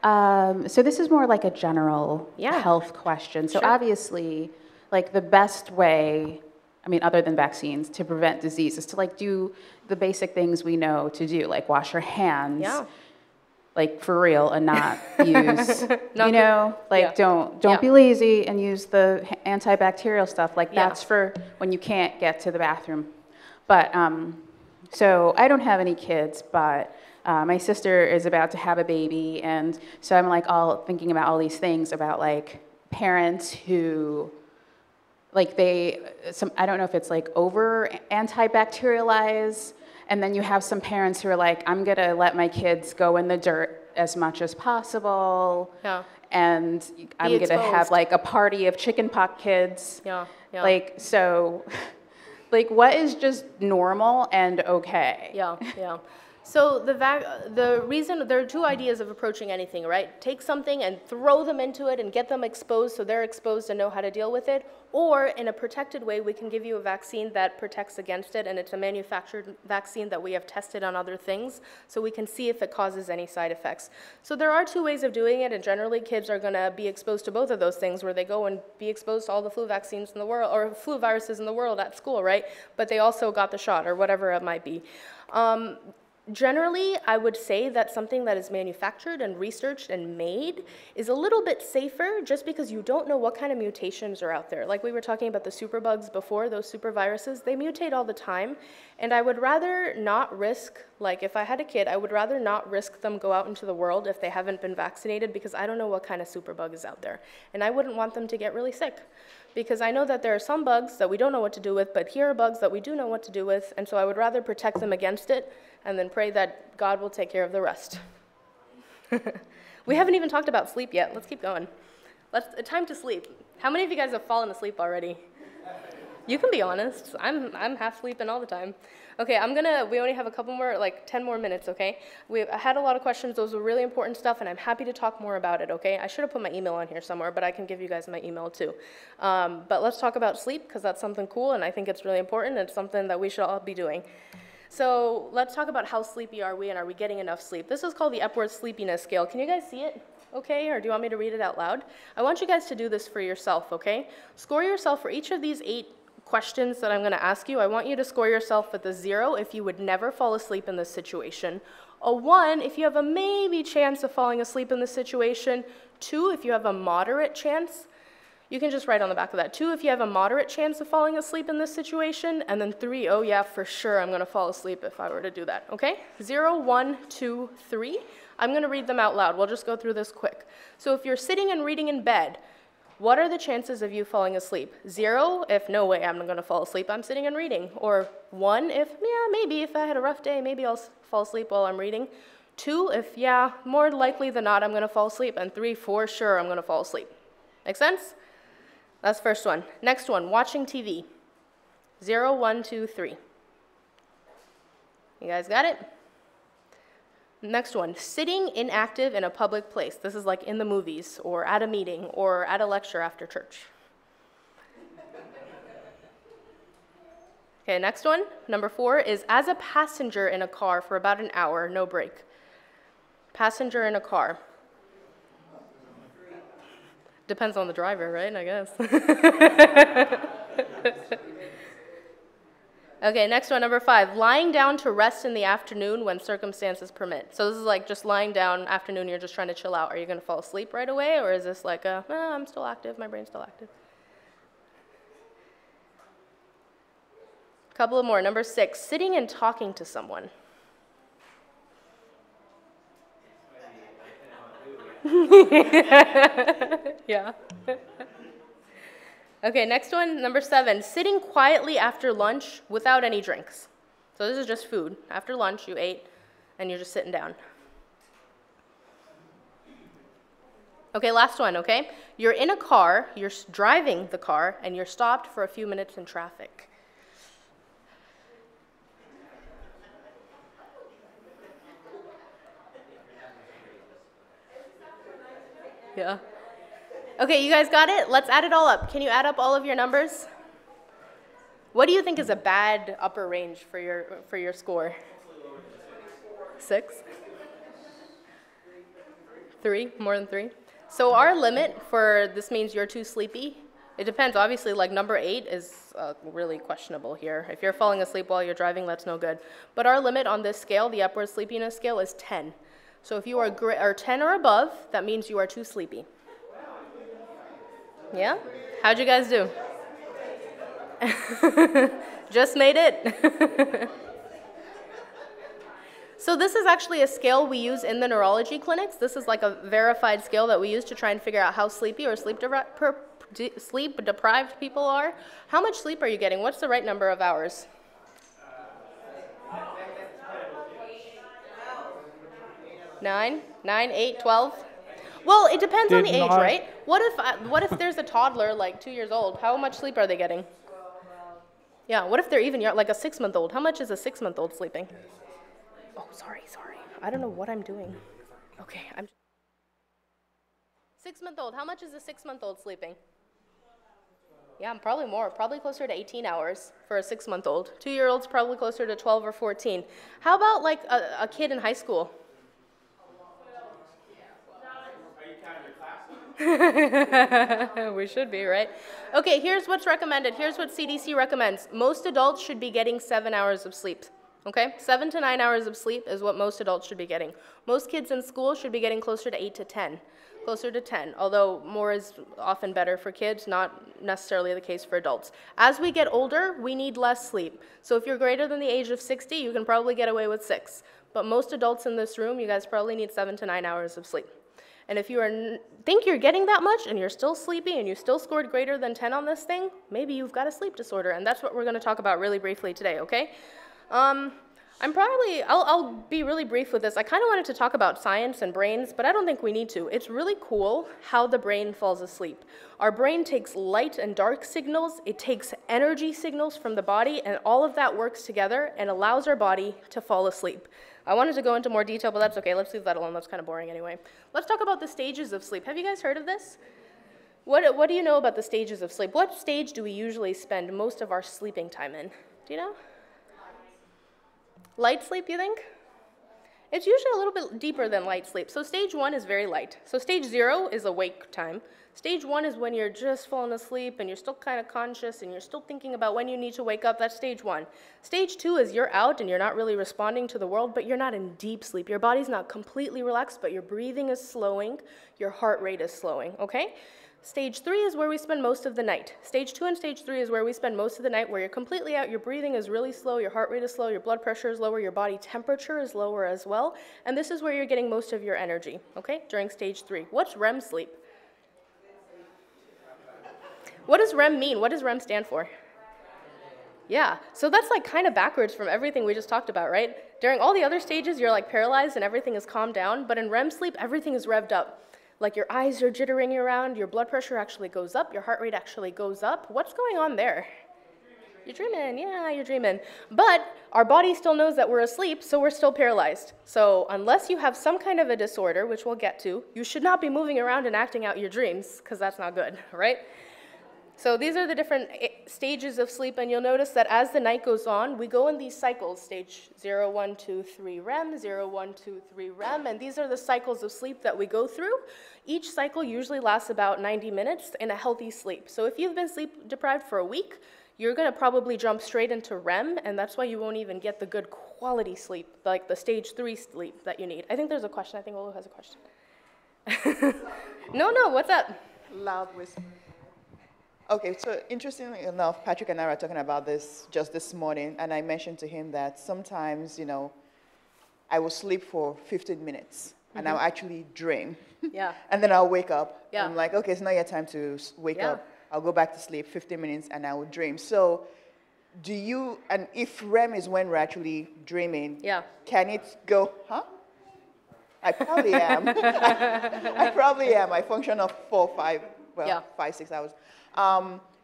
So this is more like a general health question. So obviously, like the best way, I mean, other than vaccines, to prevent disease is to like do the basic things we know to do, like wash your hands, like for real, and not use, don't be lazy and use the antibacterial stuff. Like that's for when you can't get to the bathroom. But so I don't have any kids, but my sister is about to have a baby, and so I'm like all thinking about all these things about like parents who, like I don't know if it's like over antibacterialize, and then you have some parents who are like, I'm gonna let my kids go in the dirt as much as possible, and I'm gonna have like a party of chickenpox kids, like so. Like, what is just normal and okay? So the reason, there are two ideas of approaching anything, right? Take something and throw them into it and get them exposed so they're exposed and know how to deal with it. Or in a protected way, we can give you a vaccine that protects against it, and it's a manufactured vaccine that we have tested on other things, so we can see if it causes any side effects. So there are two ways of doing it, and generally kids are gonna be exposed to both of those things, where they go and be exposed to all the flu vaccines in the world, or flu viruses in the world at school, right? But they also got the shot, or whatever it might be. Generally, I would say that something that is manufactured and researched and made is a little bit safer, just because you don't know what kind of mutations are out there. Like we were talking about the superbugs before, those super viruses, they mutate all the time. And I would rather not risk, like if I had a kid, I would rather not risk them go out into the world if they haven't been vaccinated, because I don't know what kind of superbug is out there. And I wouldn't want them to get really sick, because I know that there are some bugs that we don't know what to do with, but here are bugs that we do know what to do with, and so I would rather protect them against it and then pray that God will take care of the rest. We haven't even talked about sleep yet. Let's keep going. Time to sleep. How many of you guys have fallen asleep already? You can be honest. I'm half sleeping all the time. Okay, we only have a couple more, like 10 more minutes, okay? I had a lot of questions. Those were really important stuff, and I'm happy to talk more about it, okay? I should have put my email on here somewhere, but I can give you guys my email too. But let's talk about sleep, because that's something cool, and I think it's really important. It's something that we should all be doing. So let's talk about how sleepy are we, and are we getting enough sleep? This is called the Epworth Sleepiness Scale. Can you guys see it? Okay, or do you want me to read it out loud? I want you guys to do this for yourself, okay? Score yourself for each of these 8 questions that I'm going to ask you. I want you to score yourself with a 0 if you would never fall asleep in this situation, a 1 if you have a maybe chance of falling asleep in this situation, 2 if you have a moderate chance. You can just write on the back of that. 2 if you have a moderate chance of falling asleep in this situation, and then 3, oh yeah, for sure I'm going to fall asleep if I were to do that, okay? 0, 1, 2, 3. I'm going to read them out loud. We'll just go through this quick. So if you're sitting and reading in bed, what are the chances of you falling asleep? 0 if no way I'm going to fall asleep, I'm sitting and reading. Or 1 if, yeah, maybe if I had a rough day, maybe I'll fall asleep while I'm reading. 2 if, yeah, more likely than not I'm going to fall asleep. And 3, for sure I'm going to fall asleep. Make sense? That's the first one. Next one, watching TV. 0, 1, 2, 3. You guys got it? Next one, sitting inactive in a public place. This is like in the movies or at a meeting or at a lecture after church. Okay, next one, number 4, is as a passenger in a car for about an hour, no break. Passenger in a car. Depends on the driver, right? I guess. Okay, next one, number 5, lying down to rest in the afternoon when circumstances permit. So this is like just lying down afternoon, you're just trying to chill out. Are you going to fall asleep right away, or is this like I'm still active, my brain's still active? Couple of more. Number 6, sitting and talking to someone. Yeah. Okay, next one, number 7, sitting quietly after lunch without any drinks. So this is just food. After lunch, you ate, and you're just sitting down. Okay, last one, okay? You're in a car, you're driving the car, and you're stopped for a few minutes in traffic. Yeah. Okay, you guys got it? Let's add it all up. Can you add up all of your numbers? What do you think is a bad upper range for your score? 6? 3? More than 3? So our limit for this means you're too sleepy. It depends. Obviously, like number 8 is really questionable here. If you're falling asleep while you're driving, that's no good. But our limit on this scale, the upward sleepiness scale, is 10. So if you are 10 or above, that means you are too sleepy. Yeah? How'd you guys do? Just made it. So this is actually a scale we use in the neurology clinics. This is like a verified scale that we use to try and figure out how sleepy or sleep deprived people are. How much sleep are you getting? What's the right number of hours? 9, 8, 12? Well, it depends on the age, right? What if there's a toddler, like 2 years old? How much sleep are they getting? Yeah, what if they're even young, like a 6-month-old? How much is a 6-month-old sleeping? Oh, sorry. I don't know what I'm doing. Okay, 6-month-old, how much is a 6-month-old sleeping? Yeah, probably more, probably closer to 18 hours for a 6-month-old. 2-year-old's probably closer to 12 or 14. How about like a kid in high school? We should be, right? Okay, here's what's recommended. Here's what CDC recommends. Most adults should be getting 7 hours of sleep. Okay? 7 to 9 hours of sleep is what most adults should be getting. Most kids in school should be getting closer to 8 to 10. Closer to 10, although more is often better for kids, not necessarily the case for adults. As we get older, we need less sleep. So if you're greater than the age of 60, you can probably get away with 6. But most adults in this room, you guys probably need 7 to 9 hours of sleep. And if you think you're getting that much and you're still sleepy and you still scored greater than 10 on this thing, maybe you've got a sleep disorder, and that's what we're going to talk about really briefly today, okay? I'll be really brief with this. I kind of wanted to talk about science and brains, but I don't think we need to. It's really cool how the brain falls asleep. Our brain takes light and dark signals, it takes energy signals from the body, and all of that works together and allows our body to fall asleep. I wanted to go into more detail, but that's okay. Let's leave that alone. That's kind of boring anyway. Let's talk about the stages of sleep. Have you guys heard of this? What do you know about the stages of sleep? What stage do we usually spend most of our sleeping time in? Do you know? Light sleep, you think? It's usually a little bit deeper than light sleep. So stage 1 is very light. So stage 0 is awake time. Stage 1 is when you're just falling asleep and you're still kind of conscious and you're still thinking about when you need to wake up. That's stage 1. Stage 2 is you're out and you're not really responding to the world, but you're not in deep sleep. Your body's not completely relaxed, but your breathing is slowing, your heart rate is slowing, okay? Stage 3 is where we spend most of the night. Stage 2 and stage 3 is where we spend most of the night, where you're completely out, your breathing is really slow, your heart rate is slow, your blood pressure is lower, your body temperature is lower as well, and this is where you're getting most of your energy, okay, during stage 3. What's REM sleep? What does REM mean? What does REM stand for? Yeah, so that's like kind of backwards from everything we just talked about, right? During all the other stages, you're like paralyzed and everything is calmed down, but in REM sleep, everything is revved up. Like your eyes are jittering around, your blood pressure actually goes up, your heart rate actually goes up. What's going on there? You're dreaming, yeah, you're dreaming. But our body still knows that we're asleep, so we're still paralyzed. So unless you have some kind of a disorder, which we'll get to, you should not be moving around and acting out your dreams, because that's not good, right? So these are the different stages of sleep, and you'll notice that as the night goes on, we go in these cycles, stage 0, 1, 2, 3 REM, 0, 1, 2, 3 REM, and these are the cycles of sleep that we go through. Each cycle usually lasts about 90 minutes in a healthy sleep. So if you've been sleep deprived for a week, you're going to probably jump straight into REM, and that's why you won't even get the good quality sleep, like the stage 3 sleep that you need. I think there's a question. I think Olu has a question. No, what's up? Loud whisper. Okay, so interestingly enough, Patrick and I were talking about this just this morning, and I mentioned to him that sometimes, I will sleep for 15 minutes, and I'll actually dream. Yeah. And then I'll wake up. Yeah. I'm like, okay, it's not yet time to wake up. I'll go back to sleep 15 minutes, and I will dream. So and if REM is when we're actually dreaming, can it go, I probably am. I probably am. I function of 5, 6 hours.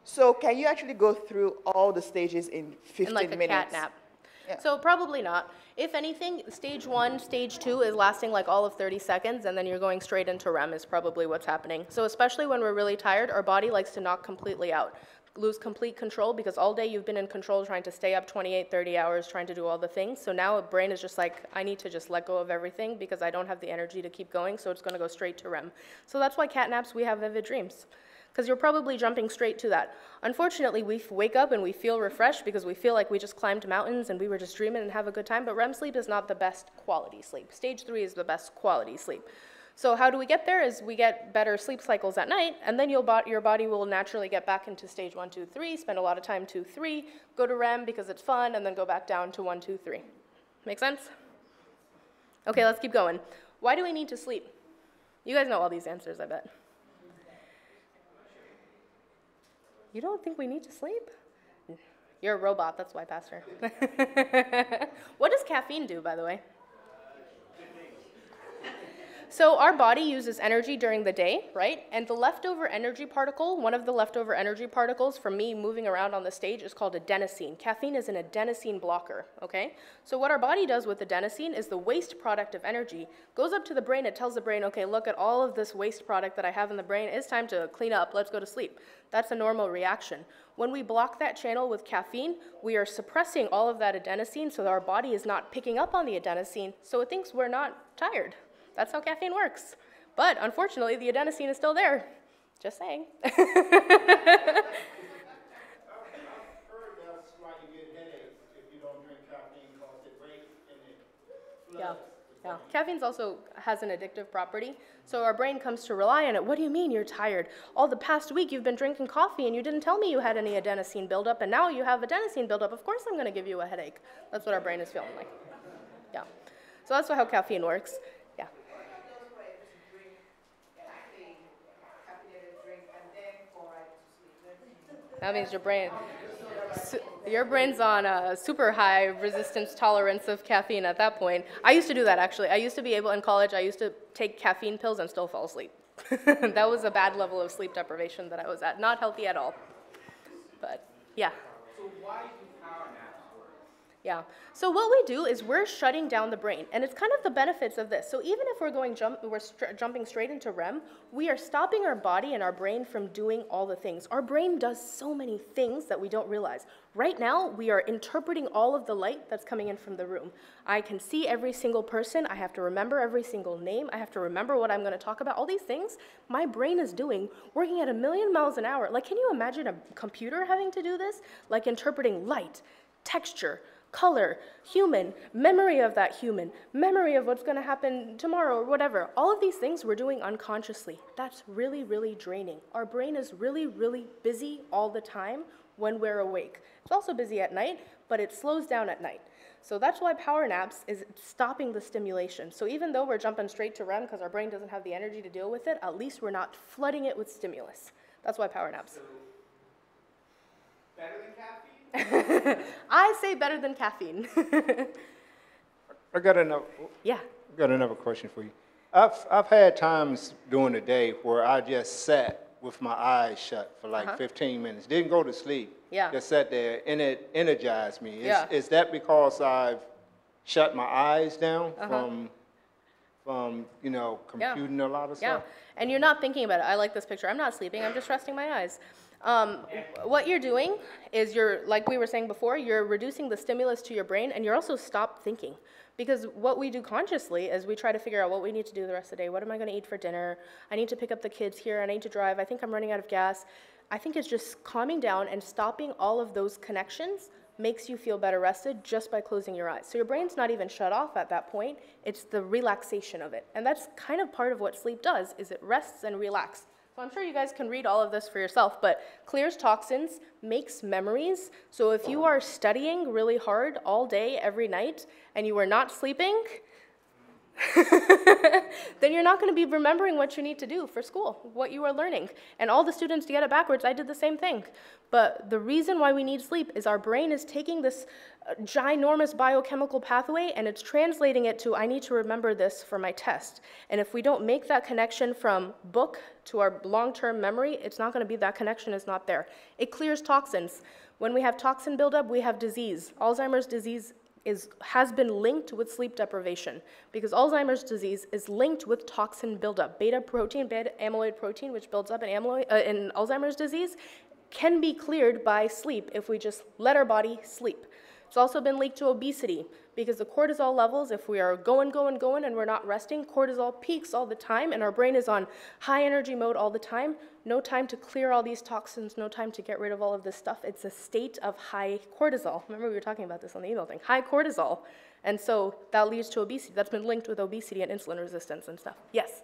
So can you actually go through all the stages in 15 minutes? In like a cat nap. Yeah. So probably not. If anything, stage 1, stage 2 is lasting like all of 30 seconds, and then you're going straight into REM is probably what's happening. So especially when we're really tired, our body likes to knock completely out, lose complete control, because all day you've been in control trying to stay up 28, 30 hours, trying to do all the things. So now the brain is just like, I need to just let go of everything because I don't have the energy to keep going, so it's going to go straight to REM. So that's why cat naps, we have vivid dreams, because you're probably jumping straight to that. Unfortunately, we wake up and we feel refreshed because we feel like we just climbed mountains and we were just dreaming and have a good time, but REM sleep is not the best quality sleep. Stage 3 is the best quality sleep. So how do we get there is we get better sleep cycles at night, and then your body will naturally get back into stage 1, 2, 3, spend a lot of time 2, 3, go to REM because it's fun, and then go back down to 1, 2, 3. Make sense? Okay, let's keep going. Why do we need to sleep? You guys know all these answers, I bet. You don't think we need to sleep? You're a robot, that's why, Pastor. What does caffeine do, by the way? So our body uses energy during the day, right? And the leftover energy particle, one of the leftover energy particles from me moving around on the stage is called adenosine. Caffeine is an adenosine blocker, okay? So what our body does with adenosine is the waste product of energy goes up to the brain. It tells the brain, okay, look at all of this waste product that I have in the brain. It's time to clean up. Let's go to sleep. That's a normal reaction. When we block that channel with caffeine, we are suppressing all of that adenosine so that our body is not picking up on the adenosine, so it thinks we're not tired. That's how caffeine works. But unfortunately, the adenosine is still there. Just saying. I've heard that's why you get headaches if you don't drink caffeine, because it breaks and it floods. Yeah. Caffeine also has an addictive property, so our brain comes to rely on it. What do you mean you're tired? All the past week you've been drinking coffee and you didn't tell me you had any adenosine buildup, and now you have adenosine buildup. Of course I'm going to give you a headache. That's what our brain is feeling like. Yeah. So that's how caffeine works. Yeah. That means your brain's on a super high resistance tolerance of caffeine at that point. I used to do that, actually. I used to be able, in college, I used to take caffeine pills and still fall asleep. That was a bad level of sleep deprivation that I was at. Not healthy at all. But, yeah. So why do power naps work? Yeah. So what we do is we're shutting down the brain, and it's kind of the benefits of this. So even if we're jumping straight into REM, we are stopping our body and our brain from doing all the things. Our brain does so many things that we don't realize. Right now, we are interpreting all of the light that's coming in from the room. I can see every single person. I have to remember every single name. I have to remember what I'm going to talk about. All these things my brain is doing, working at 1,000,000 miles an hour. Like, can you imagine a computer having to do this? Like interpreting light, texture, color, human, memory of that human, memory of what's going to happen tomorrow or whatever. All of these things we're doing unconsciously. That's really, really draining. Our brain is really, really busy all the time when we're awake. It's also busy at night, but it slows down at night. So that's why power naps is stopping the stimulation. So even though we're jumping straight to REM because our brain doesn't have the energy to deal with it, at least we're not flooding it with stimulus. That's why power naps. So, better than caffeine? I say better than caffeine. I got another question for you. I've had times during the day where I just sat with my eyes shut for like 15 minutes. Didn't go to sleep. Yeah. Just sat there, and it energized me. Yeah. Is that because I've shut my eyes down from you know, computing a lot of Yeah, stuff? and you're not thinking about it. I like this picture. I'm not sleeping. I'm just resting my eyes. What you're doing is like we were saying before, you're reducing the stimulus to your brain, and you're also stop thinking. Because what we do consciously is we try to figure out what we need to do the rest of the day. What am I going to eat for dinner? I need to pick up the kids here. I need to drive. I think I'm running out of gas. I think it's just calming down and stopping all of those connections makes you feel better rested just by closing your eyes. So your brain's not even shut off at that point. It's the relaxation of it. And that's kind of part of what sleep does, is it rests and relaxes. So I'm sure you guys can read all of this for yourself, but clears toxins, makes memories. So if you are studying really hard all day, every night, and you are not sleeping, then you're not going to be remembering what you need to do for school, what you are learning. And all the students get it backwards. I did the same thing. But the reason why we need sleep is our brain is taking this ginormous biochemical pathway and it's translating it to, I need to remember this for my test. And if we don't make that connection from book to our long-term memory, it's not going to be, that connection is not there. It clears toxins. When we have toxin buildup, we have disease. Alzheimer's disease has been linked with sleep deprivation because Alzheimer's disease is linked with toxin buildup. Beta amyloid protein, which builds up in Alzheimer's disease, can be cleared by sleep if we just let our body sleep. It's also been linked to obesity because the cortisol levels, if we are going, and we're not resting, cortisol peaks all the time and our brain is on high energy mode all the time. No time to clear all these toxins, no time to get rid of all of this stuff. It's a state of high cortisol. Remember we were talking about this on the email thing, high cortisol. And so that leads to obesity. That's been linked with obesity and insulin resistance and stuff. Yes?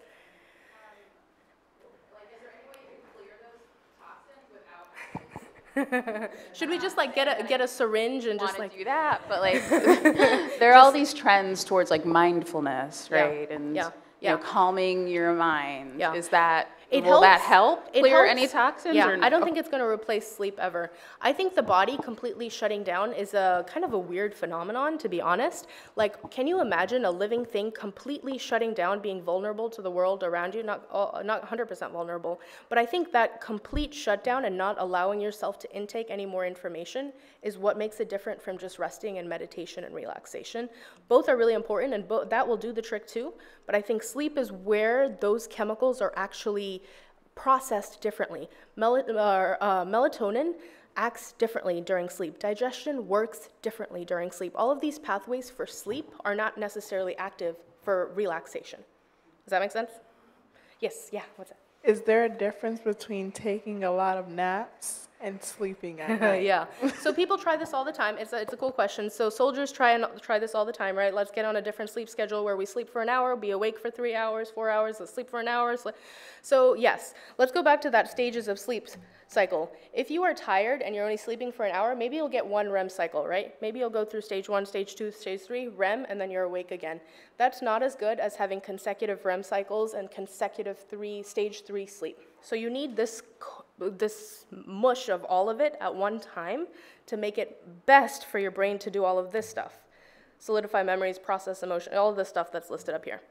Should we just like get a syringe and just like do that? But like, there are all these trends towards like mindfulness, right? And you know, calming your mind. Is that will that help clear any toxins? Yeah, I don't think it's going to replace sleep ever. I think the body completely shutting down is a kind of a weird phenomenon, to be honest. Like, can you imagine a living thing completely shutting down, being vulnerable to the world around you? Not 100% vulnerable, but I think that complete shutdown and not allowing yourself to intake any more information is what makes it different from just resting and meditation and relaxation. Both are really important, and that will do the trick too. But I think sleep is where those chemicals are actually processed differently. Melatonin acts differently during sleep. Digestion works differently during sleep. All of these pathways for sleep are not necessarily active for relaxation. Does that make sense? Yes, yeah, what's that? Is there a difference between taking a lot of naps and sleeping at night? Yeah. So people try this all the time. It's a cool question. So soldiers try this all the time, right? Let's get on a different sleep schedule where we sleep for an hour, be awake for 3 hours, 4 hours, let's sleep for an hour. So yes, let's go back to that stages of sleep cycle. If you are tired and you're only sleeping for an hour, maybe you'll get one REM cycle, right? Maybe you'll go through stage 1, stage 2, stage 3, REM, and then you're awake again. That's not as good as having consecutive REM cycles and consecutive stage 3 sleep. So you need this mush of all of it at one time to make it best for your brain to do all of this stuff. Solidify memories, process emotion, all of the stuff that's listed up here.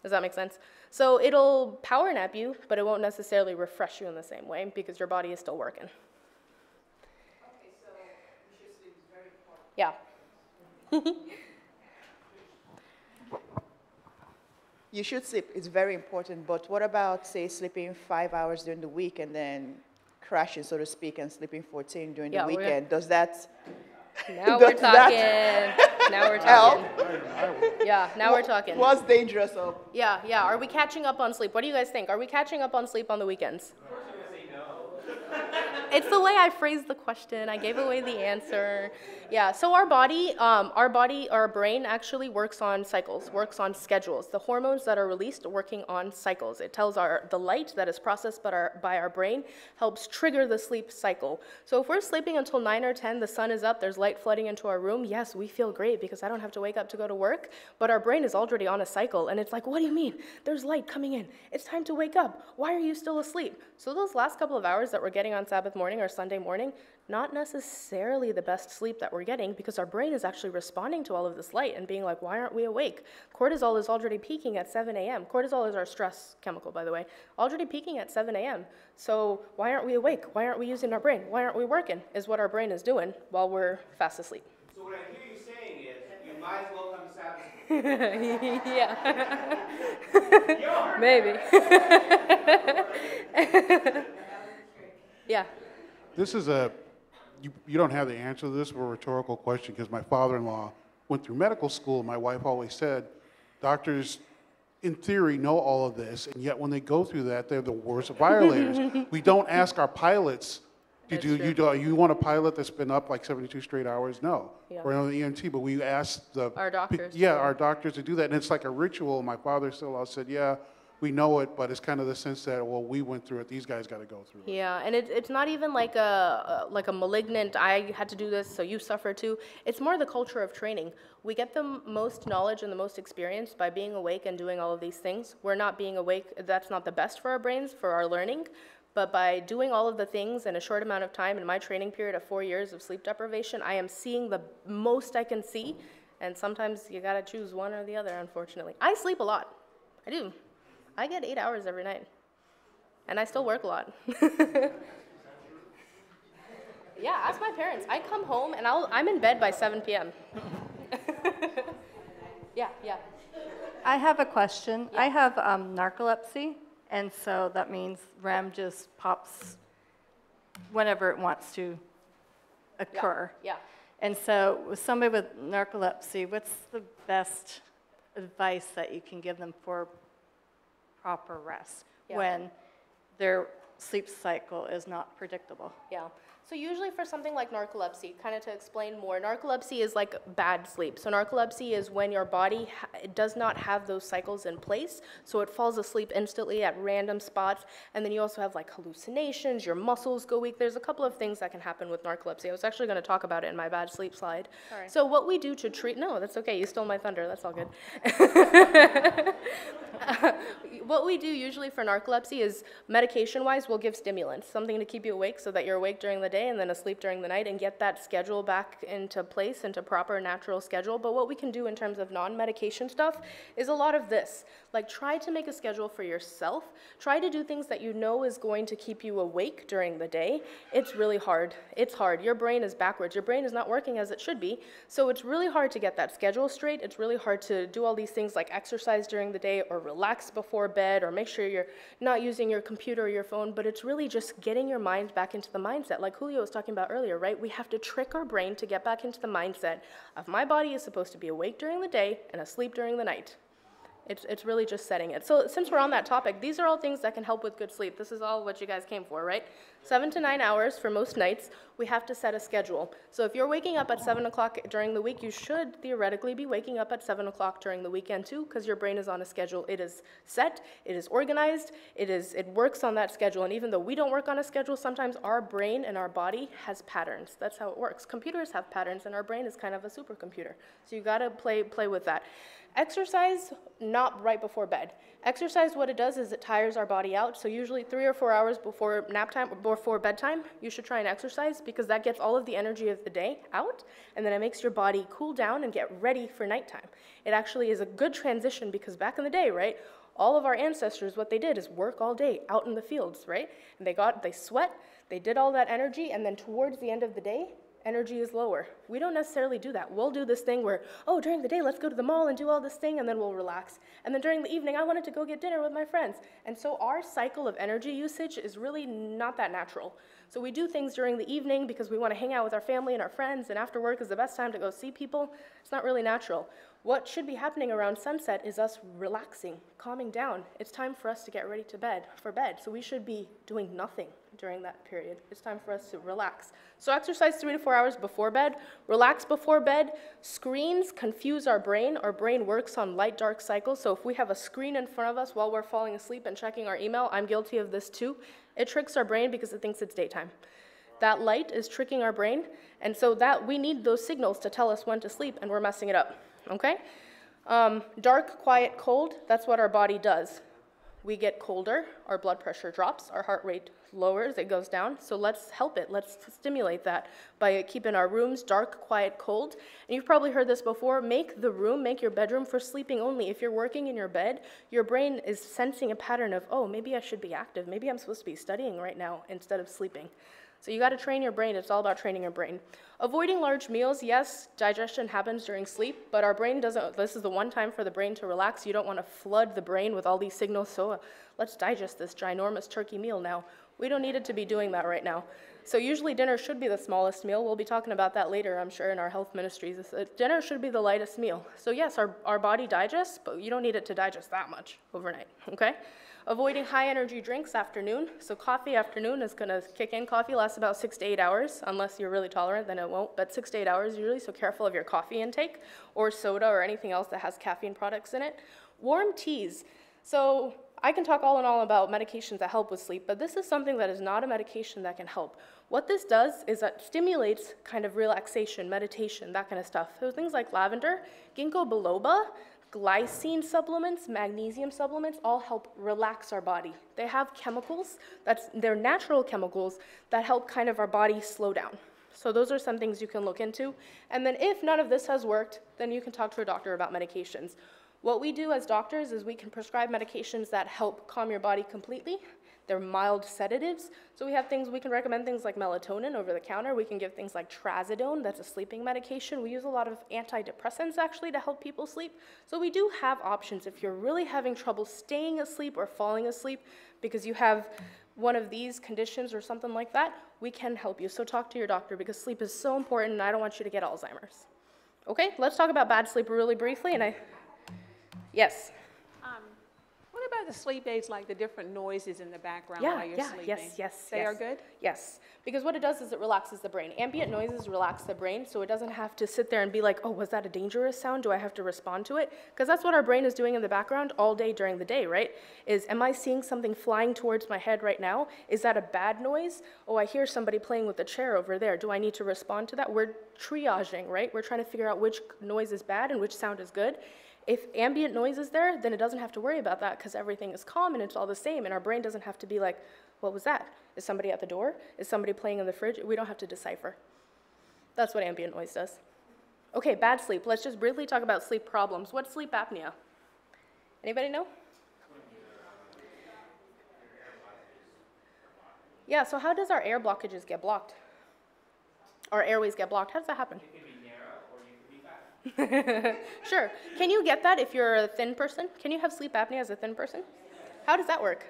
Does that make sense? So it'll power nap you, but it won't necessarily refresh you in the same way because your body is still working. Okay, so you should sleep is very important. Yeah. You should sleep. It's very important. But what about, say, sleeping 5 hours during the week and then crashing, so to speak, and sleeping 14 during the weekend? Does that... Now we're talking. Now we're talking. Yeah, now we're talking. What's dangerous of? Yeah. Are we catching up on sleep? What do you guys think? Are we catching up on sleep on the weekends? It's the way I phrased the question. I gave away the answer. Yeah, so our brain actually works on cycles, works on schedules. The hormones that are released are working on cycles. It tells the light that is processed by our brain helps trigger the sleep cycle. So if we're sleeping until 9 or 10, the sun is up, there's light flooding into our room, yes, we feel great because I don't have to wake up to go to work, but our brain is already on a cycle, and it's like, what do you mean? There's light coming in. It's time to wake up. Why are you still asleep? So those last couple of hours that we're getting on Sabbath morning or Sunday morning, not necessarily the best sleep that we're getting because our brain is actually responding to all of this light and being like, why aren't we awake? Cortisol is already peaking at 7 a.m. Cortisol is our stress chemical, by the way, already peaking at 7 a.m. So why aren't we awake? Why aren't we using our brain? Why aren't we working? Is what our brain is doing while we're fast asleep. So what I hear you saying is, you might as well come to Sabbath school. Yeah. Maybe. Yeah. This is you don't have the answer to this, but a rhetorical question, because my father-in-law went through medical school. My wife always said, doctors, in theory, know all of this, and yet when they go through that, they're the worst violators. We don't ask our pilots, you want a pilot that's been up like 72 straight hours? No. Yeah. Or an EMT, but we ask our doctors. Our doctors to do that, and it's like a ritual. My father-in-law said, yeah, we know it, but it's kind of the sense that, well, we went through it, these guys got to go through it. Yeah, and it's not even like a malignant, I had to do this, so you suffer too. It's more the culture of training. We get the most knowledge and the most experience by being awake and doing all of these things. We're not being awake, that's not the best for our brains, for our learning, but by doing all of the things in a short amount of time, in my training period of 4 years of sleep deprivation, I am seeing the most I can see, and sometimes you gotta choose one or the other, unfortunately. I sleep a lot, I do. I get 8 hours every night, and I still work a lot. Yeah, ask my parents. I come home, and I'm in bed by 7 p.m. Yeah. I have a question. Yeah. I have narcolepsy, and so that means REM just pops whenever it wants to occur. Yeah. And so with somebody with narcolepsy, what's the best advice that you can give them for proper rest when their sleep cycle is not predictable? Yeah. So usually for something like narcolepsy, kind of to explain more, narcolepsy is like bad sleep. So narcolepsy is when your body does not have those cycles in place, so it falls asleep instantly at random spots, and then you also have like hallucinations, your muscles go weak. There's a couple of things that can happen with narcolepsy. I was actually going to talk about it in my bad sleep slide. Sorry. So what we do to treat, no, that's okay, you stole my thunder, that's all good. What we do usually for narcolepsy is medication-wise, we'll give stimulants, something to keep you awake so that you're awake during the day and then asleep during the night and get that schedule back into place, into proper natural schedule. But what we can do in terms of non-medication stuff is a lot of this. Like try to make a schedule for yourself. Try to do things that you know is going to keep you awake during the day. It's really hard. It's hard. Your brain is backwards. Your brain is not working as it should be. So it's really hard to get that schedule straight. It's really hard to do all these things like exercise during the day or relax before bed or make sure you're not using your computer or your phone, but it's really just getting your mind back into the mindset. Like Julio was talking about earlier, right? We have to trick our brain to get back into the mindset of my body is supposed to be awake during the day and asleep during the night. It's really just setting it. So since we're on that topic, these are all things that can help with good sleep. This is all what you guys came for, right? 7 to 9 hours for most nights. We have to set a schedule. So if you're waking up at 7 o'clock during the week, you should theoretically be waking up at 7 o'clock during the weekend too, because your brain is on a schedule. It is set, it is organized, it works on that schedule. And even though we don't work on a schedule, sometimes our brain and our body has patterns. That's how it works. Computers have patterns, and our brain is kind of a supercomputer. So you gotta play with that. Exercise, not right before bed. Exercise, what it does is it tires our body out. So usually 3 or 4 hours before nap time or before bedtime, you should try and exercise because that gets all of the energy of the day out, and then it makes your body cool down and get ready for nighttime. It actually is a good transition because back in the day, right, all of our ancestors, what they did is work all day out in the fields, right? And they sweat, they did all that energy, and then towards the end of the day, energy is lower. We don't necessarily do that. We'll do this thing where, oh, during the day, let's go to the mall and do all this thing, and then we'll relax. And then during the evening, I wanted to go get dinner with my friends. And so our cycle of energy usage is really not that natural. So we do things during the evening because we want to hang out with our family and our friends, and after work is the best time to go see people. It's not really natural. What should be happening around sunset is us relaxing, calming down. It's time for us to get ready for bed. So we should be doing nothing during that period. It's time for us to relax. So exercise 3 to 4 hours before bed, relax before bed. Screens confuse our brain. Our brain works on light-dark cycles. So if we have a screen in front of us while we're falling asleep and checking our email, I'm guilty of this too. It tricks our brain because it thinks it's daytime. That light is tricking our brain, and so that we need those signals to tell us when to sleep, and we're messing it up, okay? Dark, quiet, cold, that's what our body does. we get colder, our blood pressure drops, our heart rate lowers, it goes down. So let's help it. Let's stimulate that by keeping our rooms dark, quiet, cold. And you've probably heard this before. Make your bedroom for sleeping only. If you're working in your bed, your brain is sensing a pattern of, oh, maybe I should be active. Maybe I'm supposed to be studying right now instead of sleeping. So you got to train your brain. It's all about training your brain. Avoiding large meals, yes, digestion happens during sleep, but our brain doesn't. This is the one time for the brain to relax. You don't want to flood the brain with all these signals. So let's digest this ginormous turkey meal now. We don't need it to be doing that right now. So usually dinner should be the smallest meal. We'll be talking about that later, I'm sure, in our health ministries. Dinner should be the lightest meal. So yes, our body digests, but you don't need it to digest that much overnight, okay? Avoiding high energy drinks afternoon. So coffee afternoon is gonna kick in. Coffee lasts about 6 to 8 hours. Unless you're really tolerant, then it won't, but 6 to 8 hours usually, so careful of your coffee intake or soda or anything else that has caffeine products in it. Warm teas. So I can talk all in all about medications that help with sleep, but this is something that is not a medication that can help. What this does is that stimulates kind of relaxation, meditation, that kind of stuff. So things like lavender, ginkgo biloba, glycine supplements, magnesium supplements, all help relax our body. They have chemicals, they're natural chemicals that help kind of our body slow down. So those are some things you can look into. And then if none of this has worked, then you can talk to a doctor about medications. What we do as doctors is we can prescribe medications that help calm your body completely. They're mild sedatives. So we can recommend things like melatonin over the counter. We can give things like trazodone, that's a sleeping medication. We use a lot of antidepressants actually to help people sleep. So we do have options if you're really having trouble staying asleep or falling asleep because you have one of these conditions or something like that, we can help you. So talk to your doctor because sleep is so important and I don't want you to get Alzheimer's. Okay, let's talk about bad sleep really briefly. Yes. What about the sleep aids, like the different noises in the background while you're sleeping? Yes. They are good? Yes, because what it does is it relaxes the brain. Ambient noises relax the brain, so it doesn't have to sit there and be like, oh, was that a dangerous sound? Do I have to respond to it? Because that's what our brain is doing in the background all day during the day, right? Am I seeing something flying towards my head right now? Is that a bad noise? Oh, I hear somebody playing with a chair over there. Do I need to respond to that? We're triaging, right? We're trying to figure out which noise is bad and which sound is good. If ambient noise is there, then it doesn't have to worry about that because everything is calm and it's all the same, and our brain doesn't have to be like, what was that? Is somebody at the door? Is somebody playing in the fridge? We don't have to decipher. That's what ambient noise does. Okay, bad sleep. Let's just briefly talk about sleep problems. What's sleep apnea? Anybody know? Yeah, so how does our air blockages get blocked? Our airways get blocked. How does that happen? Sure. Can you get that if you're a thin person? Can you have sleep apnea as a thin person? How does that work?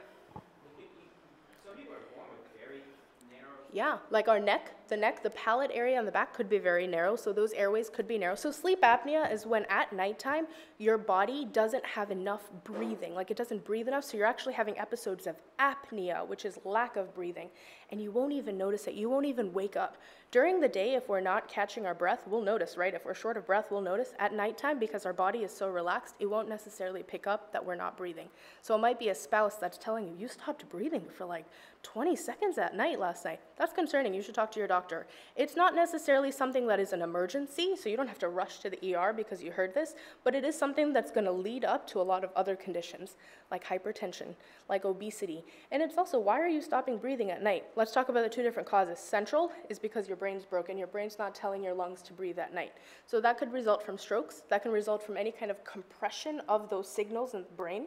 Some people are born with very narrow. Yeah, like our neck, the palate area on the back could be very narrow, so those airways could be narrow. So sleep apnea is when at nighttime, your body doesn't have enough breathing, like it doesn't breathe enough, so you're actually having episodes of apnea, which is lack of breathing, and you won't even notice it. You won't even wake up. During the day, if we're not catching our breath, we'll notice, right? If we're short of breath, we'll notice. At nighttime, because our body is so relaxed, it won't necessarily pick up that we're not breathing. So it might be a spouse that's telling you, you stopped breathing for like 20 seconds at night last night. That's concerning. You should talk to your doctor. It's not necessarily something that is an emergency, so you don't have to rush to the ER because you heard this, but it is something that's going to lead up to a lot of other conditions, like hypertension, like obesity. And it's also, why are you stopping breathing at night? Let's talk about the two different causes. Central is because your brain's broken. Your brain's not telling your lungs to breathe at night. So that could result from strokes. That can result from any kind of compression of those signals in the brain.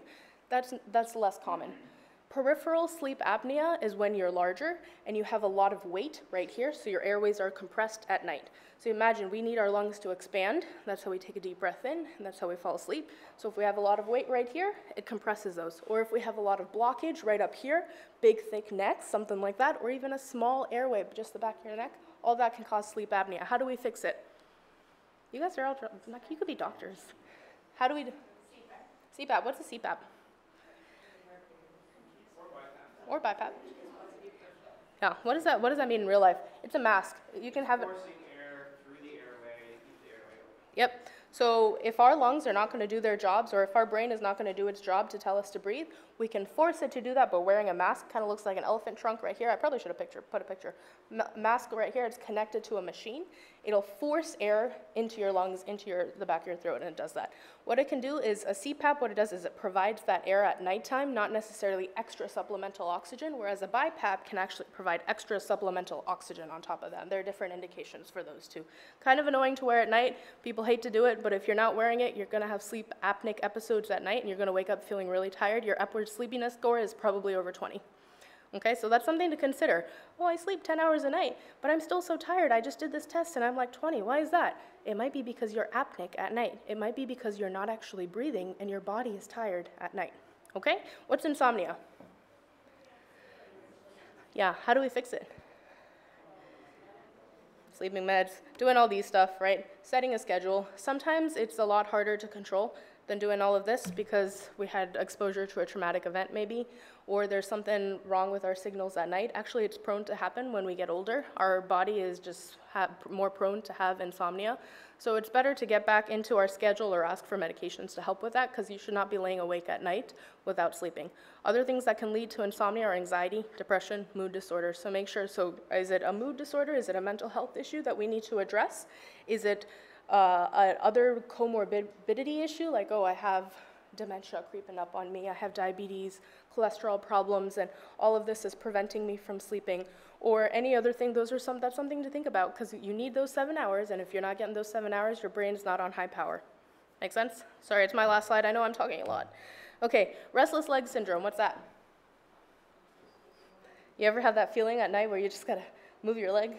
That's less common. Peripheral sleep apnea is when you're larger and you have a lot of weight right here, so your airways are compressed at night. So imagine we need our lungs to expand. That's how we take a deep breath in, and that's how we fall asleep. So if we have a lot of weight right here, it compresses those. Or if we have a lot of blockage right up here, big thick neck, something like that, or even a small airway, just the back of your neck, all that can cause sleep apnea. How do we fix it? You guys are all, like, you could be doctors. How do we do? CPAP. What's a CPAP? Or BiPAP. Yeah, what does that mean in real life? It's a mask. You can have it. Forcing air through the airway, keep the airway open. Yep. So if our lungs are not going to do their jobs, or if our brain is not going to do its job to tell us to breathe, we can force it to do that by wearing a mask. Kind of looks like an elephant trunk right here. I probably should have put a picture. Mask right here, it's connected to a machine. It'll force air into your lungs, into the back of your throat, and it does that. What it can do is, a CPAP, what it does is it provides that air at nighttime, not necessarily extra supplemental oxygen, whereas a BiPAP can actually provide extra supplemental oxygen on top of that. There are different indications for those two. Kind of annoying to wear at night. People hate to do it, but if you're not wearing it, you're going to have sleep apneic episodes at night, and you're going to wake up feeling really tired. Your Epworth sleepiness score is probably over 20. Okay, so that's something to consider. Oh, I sleep 10 hours a night, but I'm still so tired. I just did this test and I'm like 20. Why is that? It might be because you're apneic at night. It might be because you're not actually breathing and your body is tired at night. Okay? What's insomnia? Yeah, how do we fix it? Sleeping meds, doing all these stuff, right? Setting a schedule. Sometimes it's a lot harder to control than doing all of this because we had exposure to a traumatic event maybe, or there's something wrong with our signals at night. Actually, it's prone to happen when we get older. Our body is just more prone to have insomnia. So it's better to get back into our schedule or ask for medications to help with that, because you should not be laying awake at night without sleeping. Other things that can lead to insomnia are anxiety, depression, mood disorders. So make sure, so is it a mood disorder? Is it a mental health issue that we need to address? Is it other comorbidity issue, like, oh, I have dementia creeping up on me, I have diabetes, cholesterol problems, and all of this is preventing me from sleeping, or any other thing. That's something to think about, because you need those 7 hours, and if you're not getting those 7 hours, your brain's not on high power. Make sense? Sorry, it's my last slide. I know I'm talking a lot. Okay, restless leg syndrome, what's that? You ever have that feeling at night where you just gotta move your leg?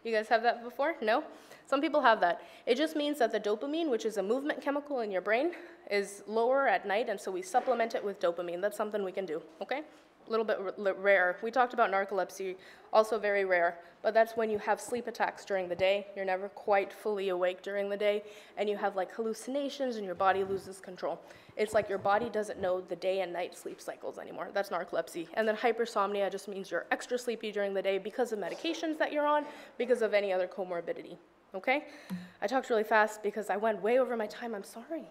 You guys have that before? No? Some people have that. It just means that the dopamine, which is a movement chemical in your brain, is lower at night, and so we supplement it with dopamine. That's something we can do, okay? A little bit rare. We talked about narcolepsy, also very rare, but that's when you have sleep attacks during the day. You're never quite fully awake during the day, and you have like hallucinations and your body loses control. It's like your body doesn't know the day and night sleep cycles anymore. That's narcolepsy. And then hypersomnia just means you're extra sleepy during the day because of medications that you're on, because of any other comorbidity. Okay? I talked really fast because I went way over my time. I'm sorry.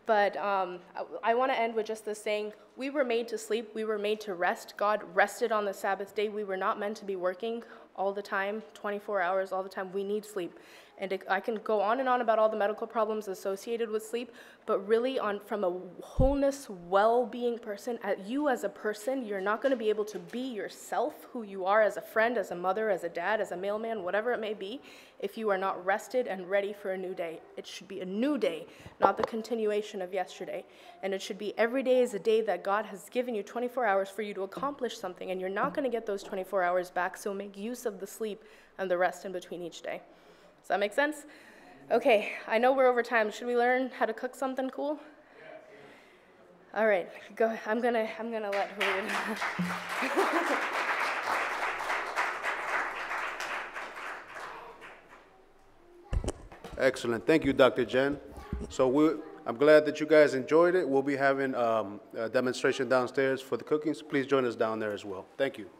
But I want to end with just this saying, we were made to sleep. We were made to rest. God rested on the Sabbath day. We were not meant to be working all the time, 24 hours all the time. We need sleep. And I can go on and on about all the medical problems associated with sleep, but really from a wholeness, well-being person, you as a person, you're not going to be able to be yourself, who you are as a friend, as a mother, as a dad, as a mailman, whatever it may be, if you are not rested and ready for a new day. It should be a new day, not the continuation of yesterday. And it should be every day is a day that God has given you 24 hours for you to accomplish something, and you're not going to get those 24 hours back, so make use of the sleep and the rest in between each day. Does that make sense? Okay, I know we're over time. Should we learn how to cook something cool? All right, go. I'm gonna let her read. Excellent. Thank you, Dr. Jen. So I'm glad that you guys enjoyed it. We'll be having a demonstration downstairs for the cooking, so please join us down there as well. Thank you.